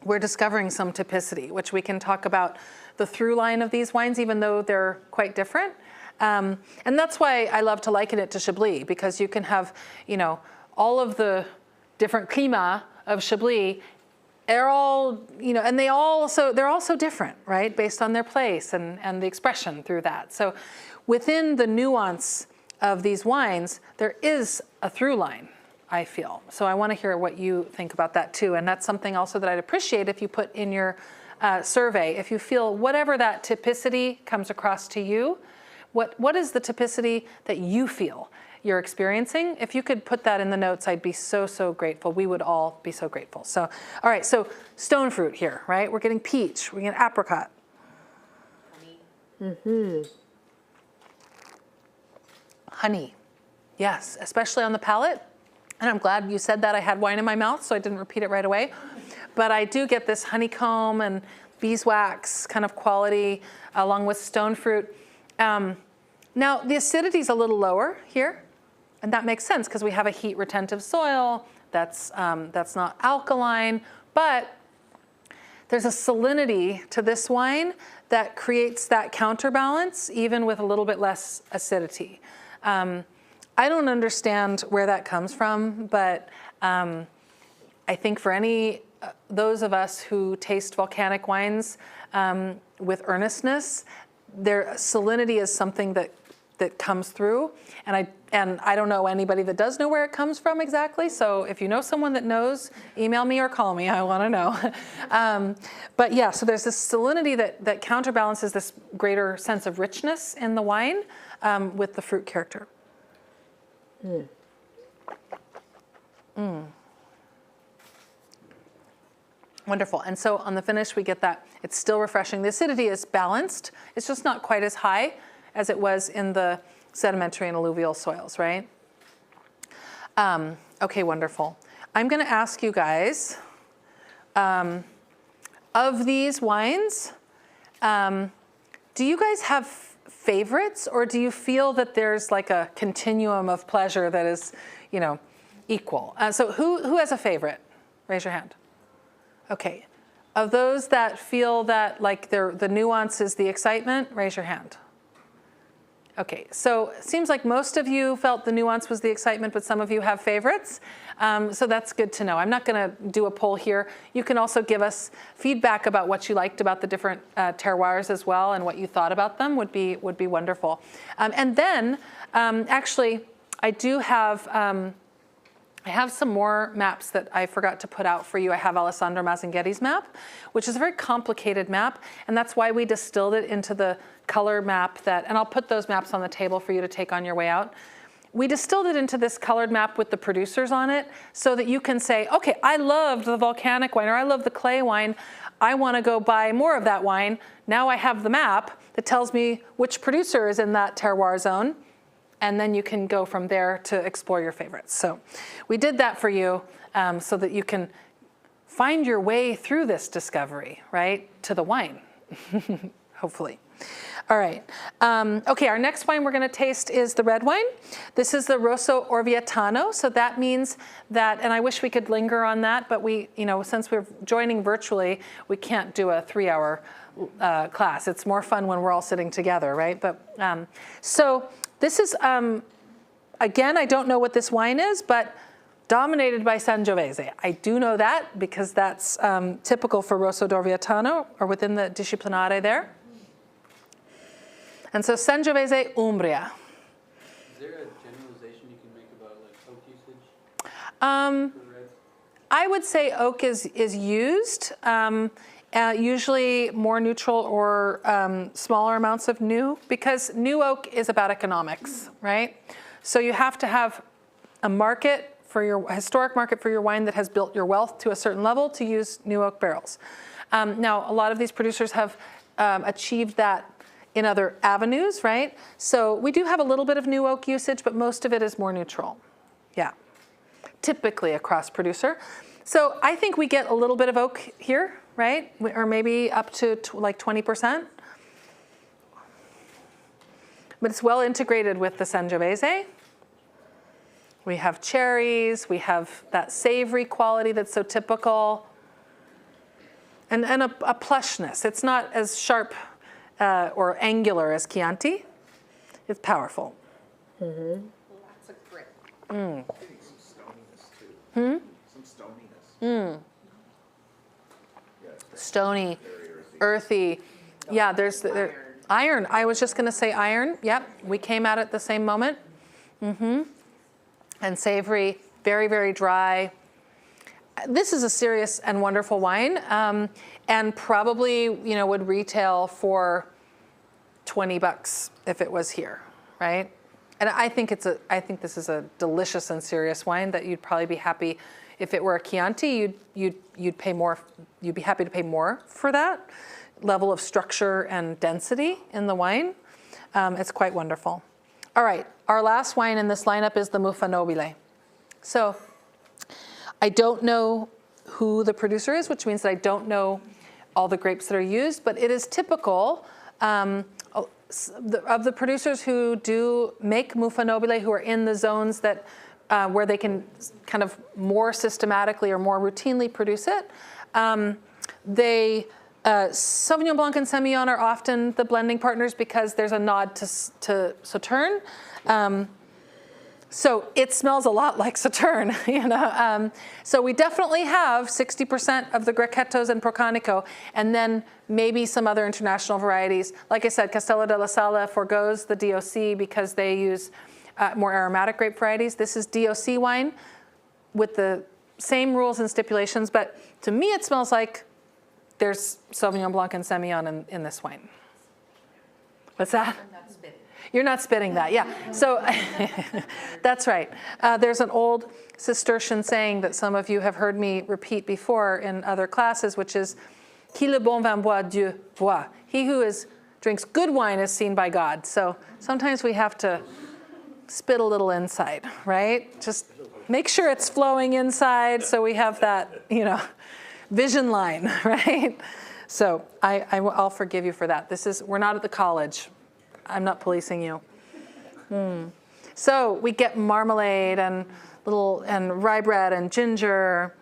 we're discovering some typicity, which we can talk about the through line of these wines, even though they're quite different. And that's why I love to liken it to Chablis, because you can have, you know, all of the different climat of Chablis. They're all, you know, and they're all so different, right? Based on their place and the expression through that. So within the nuance of these wines, there is a through line, I feel. So I want to hear what you think about that too. And that's something also that I'd appreciate if you put in your survey. If you feel whatever that typicity comes across to you, what is the typicity that you feel you're experiencing? If you could put that in the notes, I'd be so, so grateful. We would all be so grateful. So, all right, so stone fruit here, right? We're getting peach, we're getting apricot. Honey, yes, especially on the palate. And I'm glad you said that. I had wine in my mouth, so I didn't repeat it right away. But I do get this honeycomb and beeswax kind of quality along with stone fruit. Now, the acidity is a little lower here. And that makes sense because we have a heat retentive soil that's not alkaline, but there's a salinity to this wine that creates that counterbalance even with a little bit less acidity. I don't understand where that comes from, but I think for those of us who taste volcanic wines with earnestness, their salinity is something that comes through, and I don't know anybody that does know where it comes from exactly. So if you know someone that knows, email me or call me. I want to know. But yeah, so there's this salinity that counterbalances this greater sense of richness in the wine with the fruit character. Wonderful. And so on the finish, we get that it's still refreshing. The acidity is balanced. It's just not quite as high as it was in the sedimentary and alluvial soils, right? Okay, wonderful. I'm going to ask you guys, of these wines, do you guys have favorites, or do you feel that there's like a continuum of pleasure that is, you know, equal? So who has a favorite? Raise your hand. Okay. Of those that feel that like the nuance is the excitement, raise your hand. Okay, so it seems like most of you felt the nuance was the excitement, but some of you have favorites. So that's good to know. I'm not going to do a poll here. You can also give us feedback about what you liked about the different terroirs as well, and what you thought about them would be wonderful. And then, actually, I do have I have some more maps that I forgot to put out for you. I have Alessandro Mazzinghetti's map, which is a very complicated map, and that's why we distilled it into the color map that, and I'll put those maps on the table for you to take on your way out. We distilled it into this colored map with the producers on it so that you can say, okay, I loved the volcanic wine or I love the clay wine. I want to go buy more of that wine. Now I have the map that tells me which producer is in that terroir zone. And then you can go from there to explore your favorites. So we did that for you so that you can find your way through this discovery, right, to the wine, hopefully. All right. Okay, our next wine we're going to taste is the red wine. This is the Rosso Orvietano. So that means that, and I wish we could linger on that, but we, since we're joining virtually, we can't do a 3-hour class. It's more fun when we're all sitting together, right? But so this is, again, I don't know what this wine is, but dominated by Sangiovese. I do know that because that's typical for Rosso d'Orvietano, or within the Disciplinare there. And so Sangiovese Umbria. Is there a generalization you can make about like oak usage for reds? I would say oak is used, usually more neutral or smaller amounts of new, because new oak is about economics, right? So you have to have a market for your historic market for your wine that has built your wealth to a certain level to use new oak barrels. Now, a lot of these producers have achieved that in other avenues, right? So we do have a little bit of new oak usage, but most of it is more neutral. Yeah, typically a cross producer. So I think we get a little bit of oak here, right? Or maybe up to like 20%. But it's well integrated with the Sangiovese. We have cherries, we have that savory quality that's so typical. And a plushness. It's not as sharp or angular as Chianti. It's powerful. Lots of grit. I think some stoniness too. Some stoniness. Yes, Stony, very earthy. Yeah, there's iron. I was just going to say iron. Yep, we came at it the same moment. And savory, very, very dry. This is a serious and wonderful wine, and probably would retail for $20 if it was here, right? And I think this is a delicious and serious wine that you'd probably be happy if it were a Chianti. You'd pay more. You'd be happy to pay more for that level of structure and density in the wine. It's quite wonderful. All right, our last wine in this lineup is the Muffanobile. So I don't know who the producer is, which means that I don't know all the grapes that are used, but it is typical of the producers who do make Muffanobile, who are in the zones that where they can kind of more systematically or more routinely produce it. Sauvignon Blanc and Semillon are often the blending partners because there's a nod to Sauterne. So it smells a lot like Sauterne, So we definitely have 60% of the Grechettos and Procanico, and then maybe some other international varieties. Like I said, Castello della Sala forgoes the DOC because they use more aromatic grape varieties. This is DOC wine with the same rules and stipulations, but to me it smells like there's Sauvignon Blanc and Semillon in this wine. What's that? I'm not spitting. You're not spitting that, yeah. So that's right. There's an old Cistercian saying that some of you have heard me repeat before in other classes, which is, qui le bon vin boit, Dieu voit. He who drinks good wine is seen by God. So sometimes we have to spit a little inside, right? Just make sure it's flowing inside so we have that, vision line, right? So I'll forgive you for that. We're not at the college. I'm not policing you. So we get marmalade and rye bread and ginger,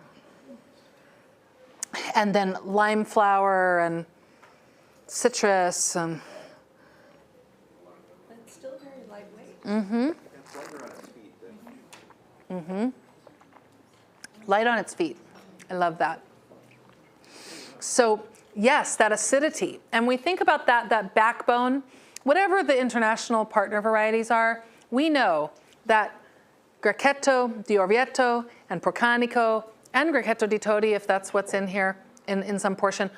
and then lime flower and citrus and. But it's still very lightweight. It's lighter on its feet than Light on its feet. I love that. So yes, that acidity. And we think about that backbone. Whatever the international partner varieties are, we know that Grechetto di Orvieto and Procanico and Grechetto di Todi, if that's what's in here in some portion,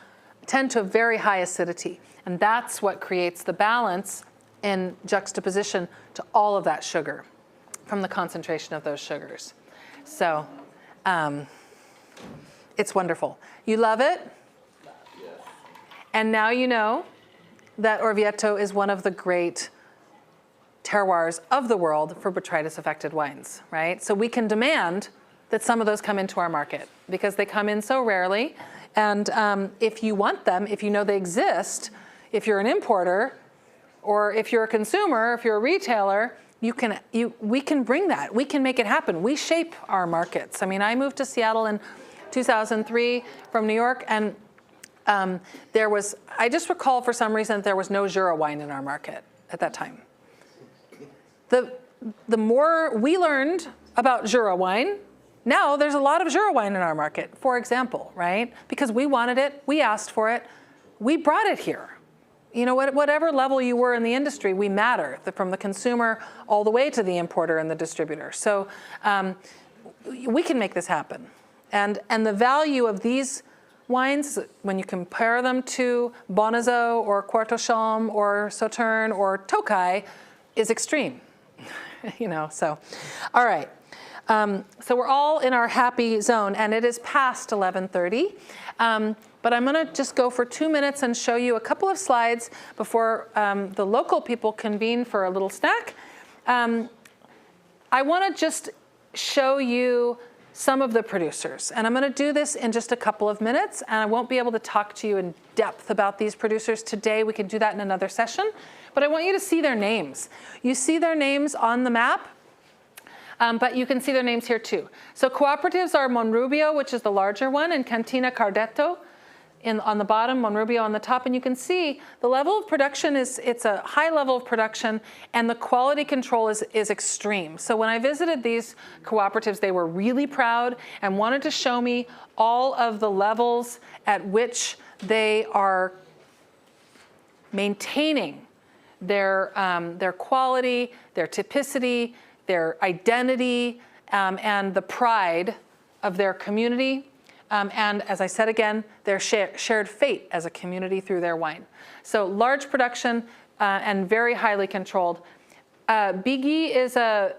tend to have very high acidity. And that's what creates the balance in juxtaposition to all of that sugar from the concentration of those sugars. So it's wonderful. You love it? And now you know that Orvieto is one of the great terroirs of the world for botrytis-affected wines, right? So we can demand that some of those come into our market because they come in so rarely. And if you want them, if you know they exist, if you're an importer, or if you're a consumer, if you're a retailer, we can bring that. We can make it happen. We shape our markets. I mean, I moved to Seattle in 2003 from New York, and I just recall for some reason there was no Jura wine in our market at that time. The more we learned about Jura wine, now there's a lot of Jura wine in our market, for example, right? Because we wanted it, we asked for it, we brought it here. You know, whatever level you were in the industry, we matter, from the consumer all the way to the importer and the distributor. So we can make this happen. And the value of these wines, when you compare them to Bonnezo or Quarto Chaume or Sauterne or Tokai, is extreme. You know, so, all right. So we're all in our happy zone, and it is past 11:30. But I'm going to just go for 2 minutes and show you a couple of slides before the local people convene for a little snack. I want to just show you some of the producers. And I'm going to do this in just a couple of minutes, and I won't be able to talk to you in depth about these producers today. We can do that in another session. But I want you to see their names. You see their names on the map, but you can see their names here too. So cooperatives are Monrubio, which is the larger one, and Cantina Cardetto on the bottom, Monrubio on the top. And you can see the level of production it's a high level of production, and the quality control is extreme. So when I visited these cooperatives, they were really proud and wanted to show me all of the levels at which they are maintaining their quality, their typicity, their identity, and the pride of their community. And as I said again, their shared fate as a community through their wine. So large production and very highly controlled. Biggie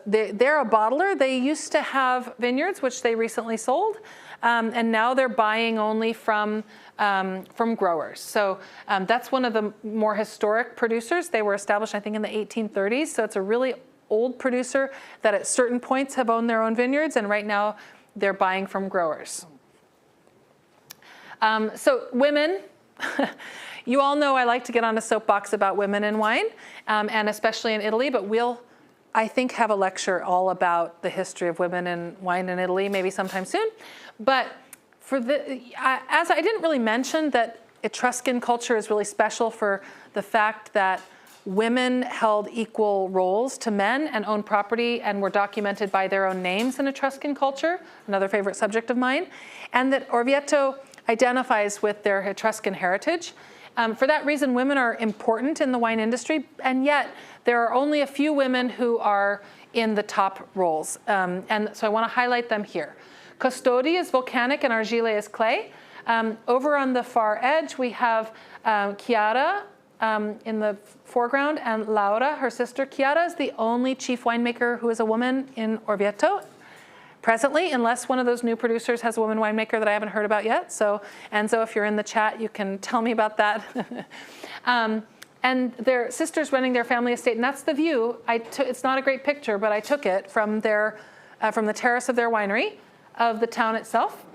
they're a bottler. They used to have vineyards, which they recently sold. And now they're buying only from growers. So that's one of the more historic producers. They were established, I think, in the 1830s. So it's a really old producer that at certain points have owned their own vineyards, and right now they're buying from growers. So women, you all know I like to get on a soapbox about women in wine, and especially in Italy, but we'll, I think, have a lecture all about the history of women in wine in Italy, maybe sometime soon. But as I didn't really mention that Etruscan culture is really special for the fact that women held equal roles to men and owned property and were documented by their own names in Etruscan culture, another favorite subject of mine, and that Orvieto identifies with their Etruscan heritage. For that reason, women are important in the wine industry, and yet there are only a few women who are in the top roles. And so I want to highlight them here. Custodi is volcanic and Argile is clay. Over on the far edge, we have Chiara in the foreground, and Laura, her sister. Chiara is the only chief winemaker who is a woman in Orvieto presently, unless one of those new producers has a woman winemaker that I haven't heard about yet. So, Enzo, if you're in the chat, you can tell me about that. And their sister's running their family estate, and that's the view. It's not a great picture, but I took it from the terrace of their winery, of the town itself.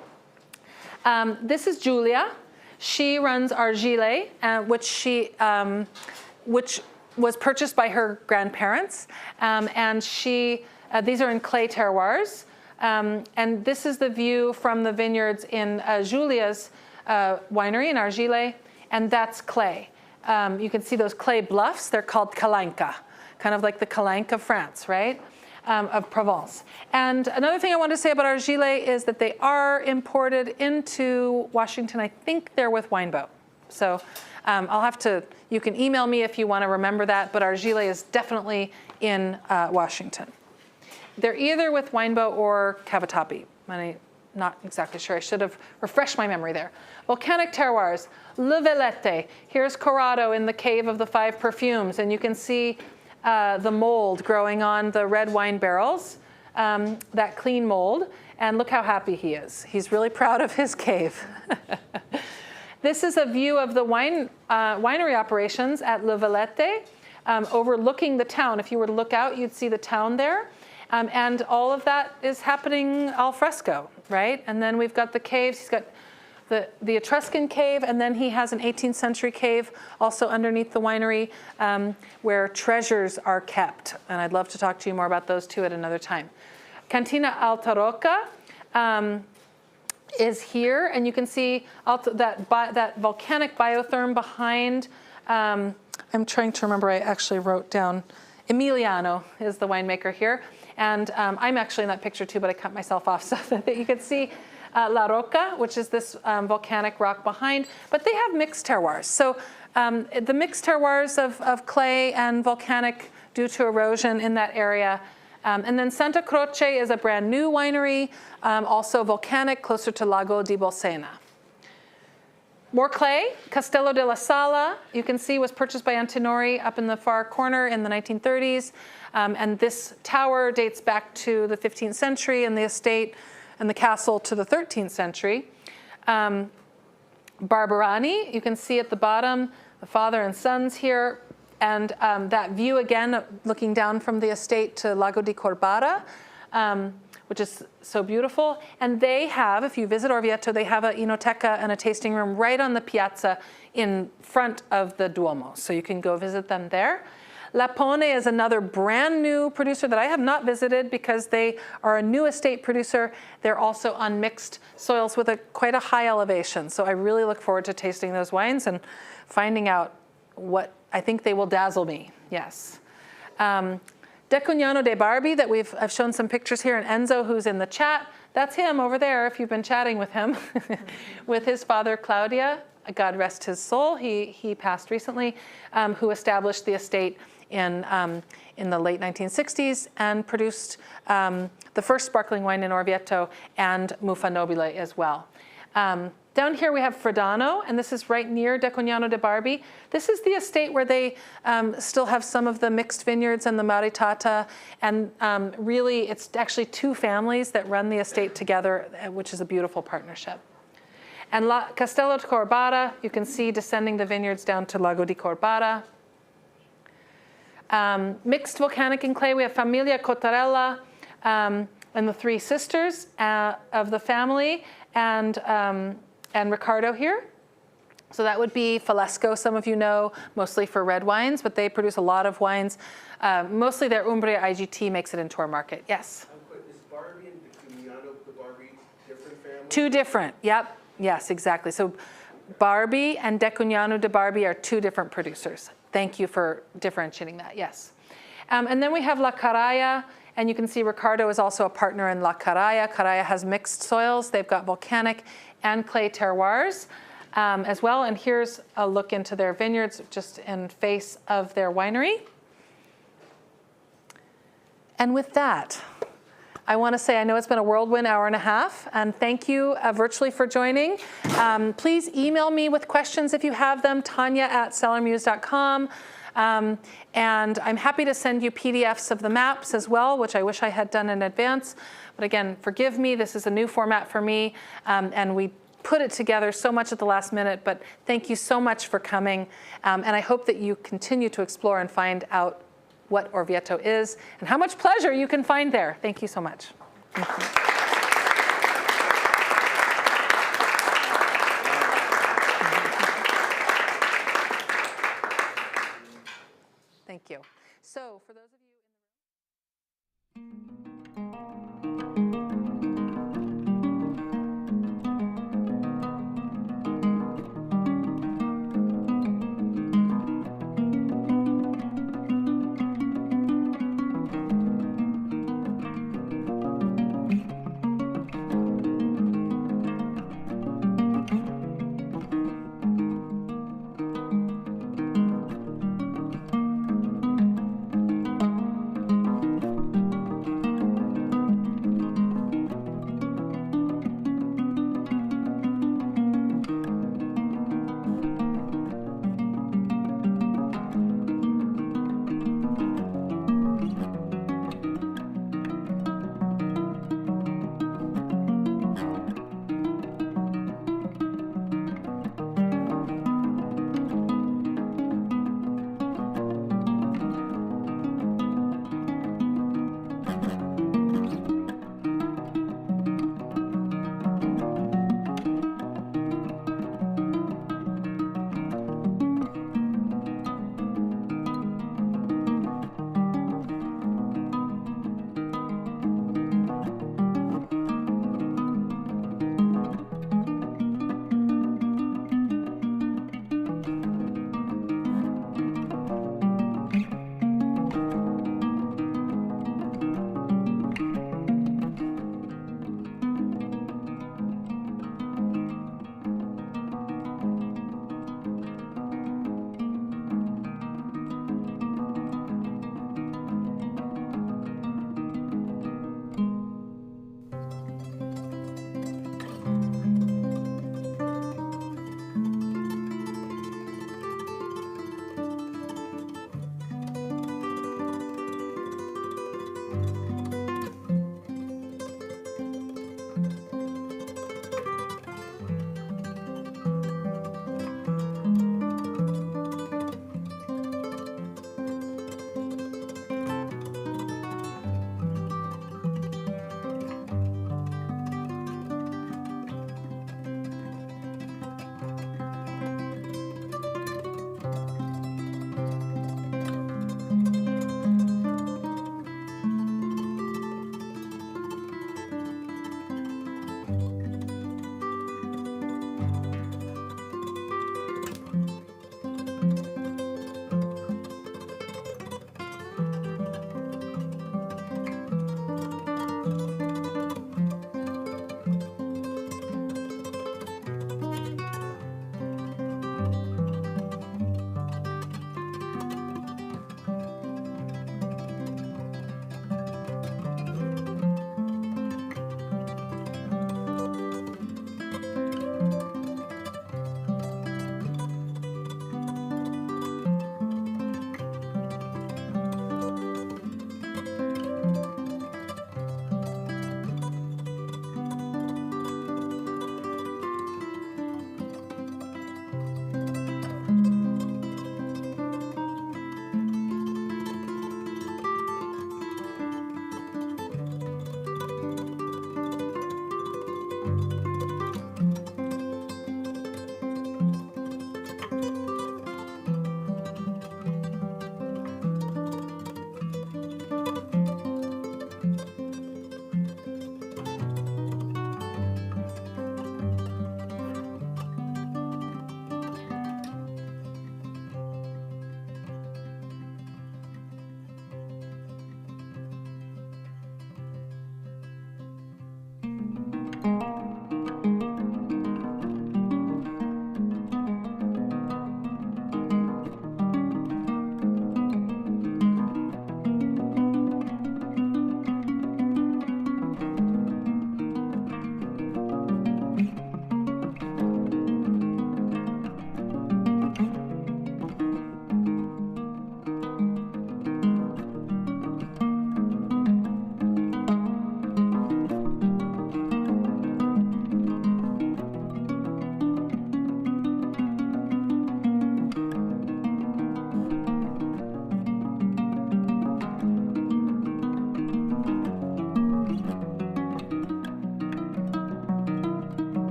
This is Giulia. She runs Argile, which was purchased by her grandparents, and these are in clay terroirs. And this is the view from the vineyards in Giulia's winery in Argile, and that's clay. You can see those clay bluffs. They're called calanca, kind of like the calanque of France, right? Of Provence. And another thing I want to say about Argile is that they are imported into Washington. I think they're with Winebow. So you can email me if you want to remember that, but Argile is definitely in Washington. They're either with Weinbau or Cavatappi. I'm not exactly sure. I should have refreshed my memory there. Volcanic terroirs. Le Velette. Here's Corrado in the Cave of the Five Perfumes. And you can see the mold growing on the red wine barrels, that clean mold. And look how happy he is. He's really proud of his cave. This is a view of the winery operations at Le Velette, overlooking the town. If you were to look out, you'd see the town there. And all of that is happening al fresco, right? And then we've got the caves. He's got the Etruscan cave, and then he has an 18th century cave also underneath the winery where treasures are kept. And I'd love to talk to you more about those too at another time. Cantina Alta Rocca is here, and you can see that volcanic biotherm behind. I'm trying to remember, I actually wrote down, Emiliano is the winemaker here. And I'm actually in that picture too, but I cut myself off so that you could see La Roca, which is this volcanic rock behind. But they have mixed terroirs. So the mixed terroirs of clay and volcanic due to erosion in that area. And then Santa Croce is a brand new winery, also volcanic, closer to Lago di Bolsena. More clay. Castello della Sala, you can see, was purchased by Antinori up in the far corner in the 1930s. And this tower dates back to the 15th century, and the estate and the castle to the 13th century. Barberani, you can see at the bottom, the father and sons here. And that view again, looking down from the estate to Lago di Corbara, which is so beautiful. And they have, if you visit Orvieto, they have a enoteca and a tasting room right on the piazza in front of the Duomo. So you can go visit them there. Lapone is another brand new producer that I have not visited because they are a new estate producer. They're also on mixed soils with quite a high elevation. So I really look forward to tasting those wines and finding out what I think they will dazzle me. Yes. Decugnano de Barbi that I've shown some pictures here, and Enzo, who's in the chat, that's him over there if you've been chatting with him, with his father Claudia, God rest his soul, he passed recently, who established the estate in the late 1960s and produced the first sparkling wine in Orvieto and Muffa Nobile as well. Down here we have Fredano, and this is right near Decugnano de Barbi. This is the estate where they still have some of the mixed vineyards and the Maritata, and really it's actually two families that run the estate together, which is a beautiful partnership. And Castello di Corbara, you can see descending the vineyards down to Lago di Corbara. Mixed volcanic and clay, we have Familia Cottarella and the three sisters of the family, and Riccardo here. So that would be Falesco, some of you know, mostly for red wines, but they produce a lot of wines. Mostly their Umbria IGT makes it into our market. Yes? Is Barbi and Decugnano de Barbi different families? Two different, yep. Yes, exactly. So Barbi and Decugnano de Barbi are two different producers. Thank you for differentiating that, yes. And then we have La Caraya, and you can see Riccardo is also a partner in La Caraya. Caraya has mixed soils. They've got volcanic and clay terroirs as well. And here's a look into their vineyards just in face of their winery. And with that, I want to say I know it's been a whirlwind hour and a half, and thank you virtually for joining. Please email me with questions if you have them, tanya@cellarmuse.com. And I'm happy to send you PDFs of the maps as well, which I wish I had done in advance. But again, forgive me, this is a new format for me, and we put it together so much at the last minute, but thank you so much for coming. And I hope that you continue to explore and find out what Orvieto is and how much pleasure you can find there. Thank you so much. Thank you.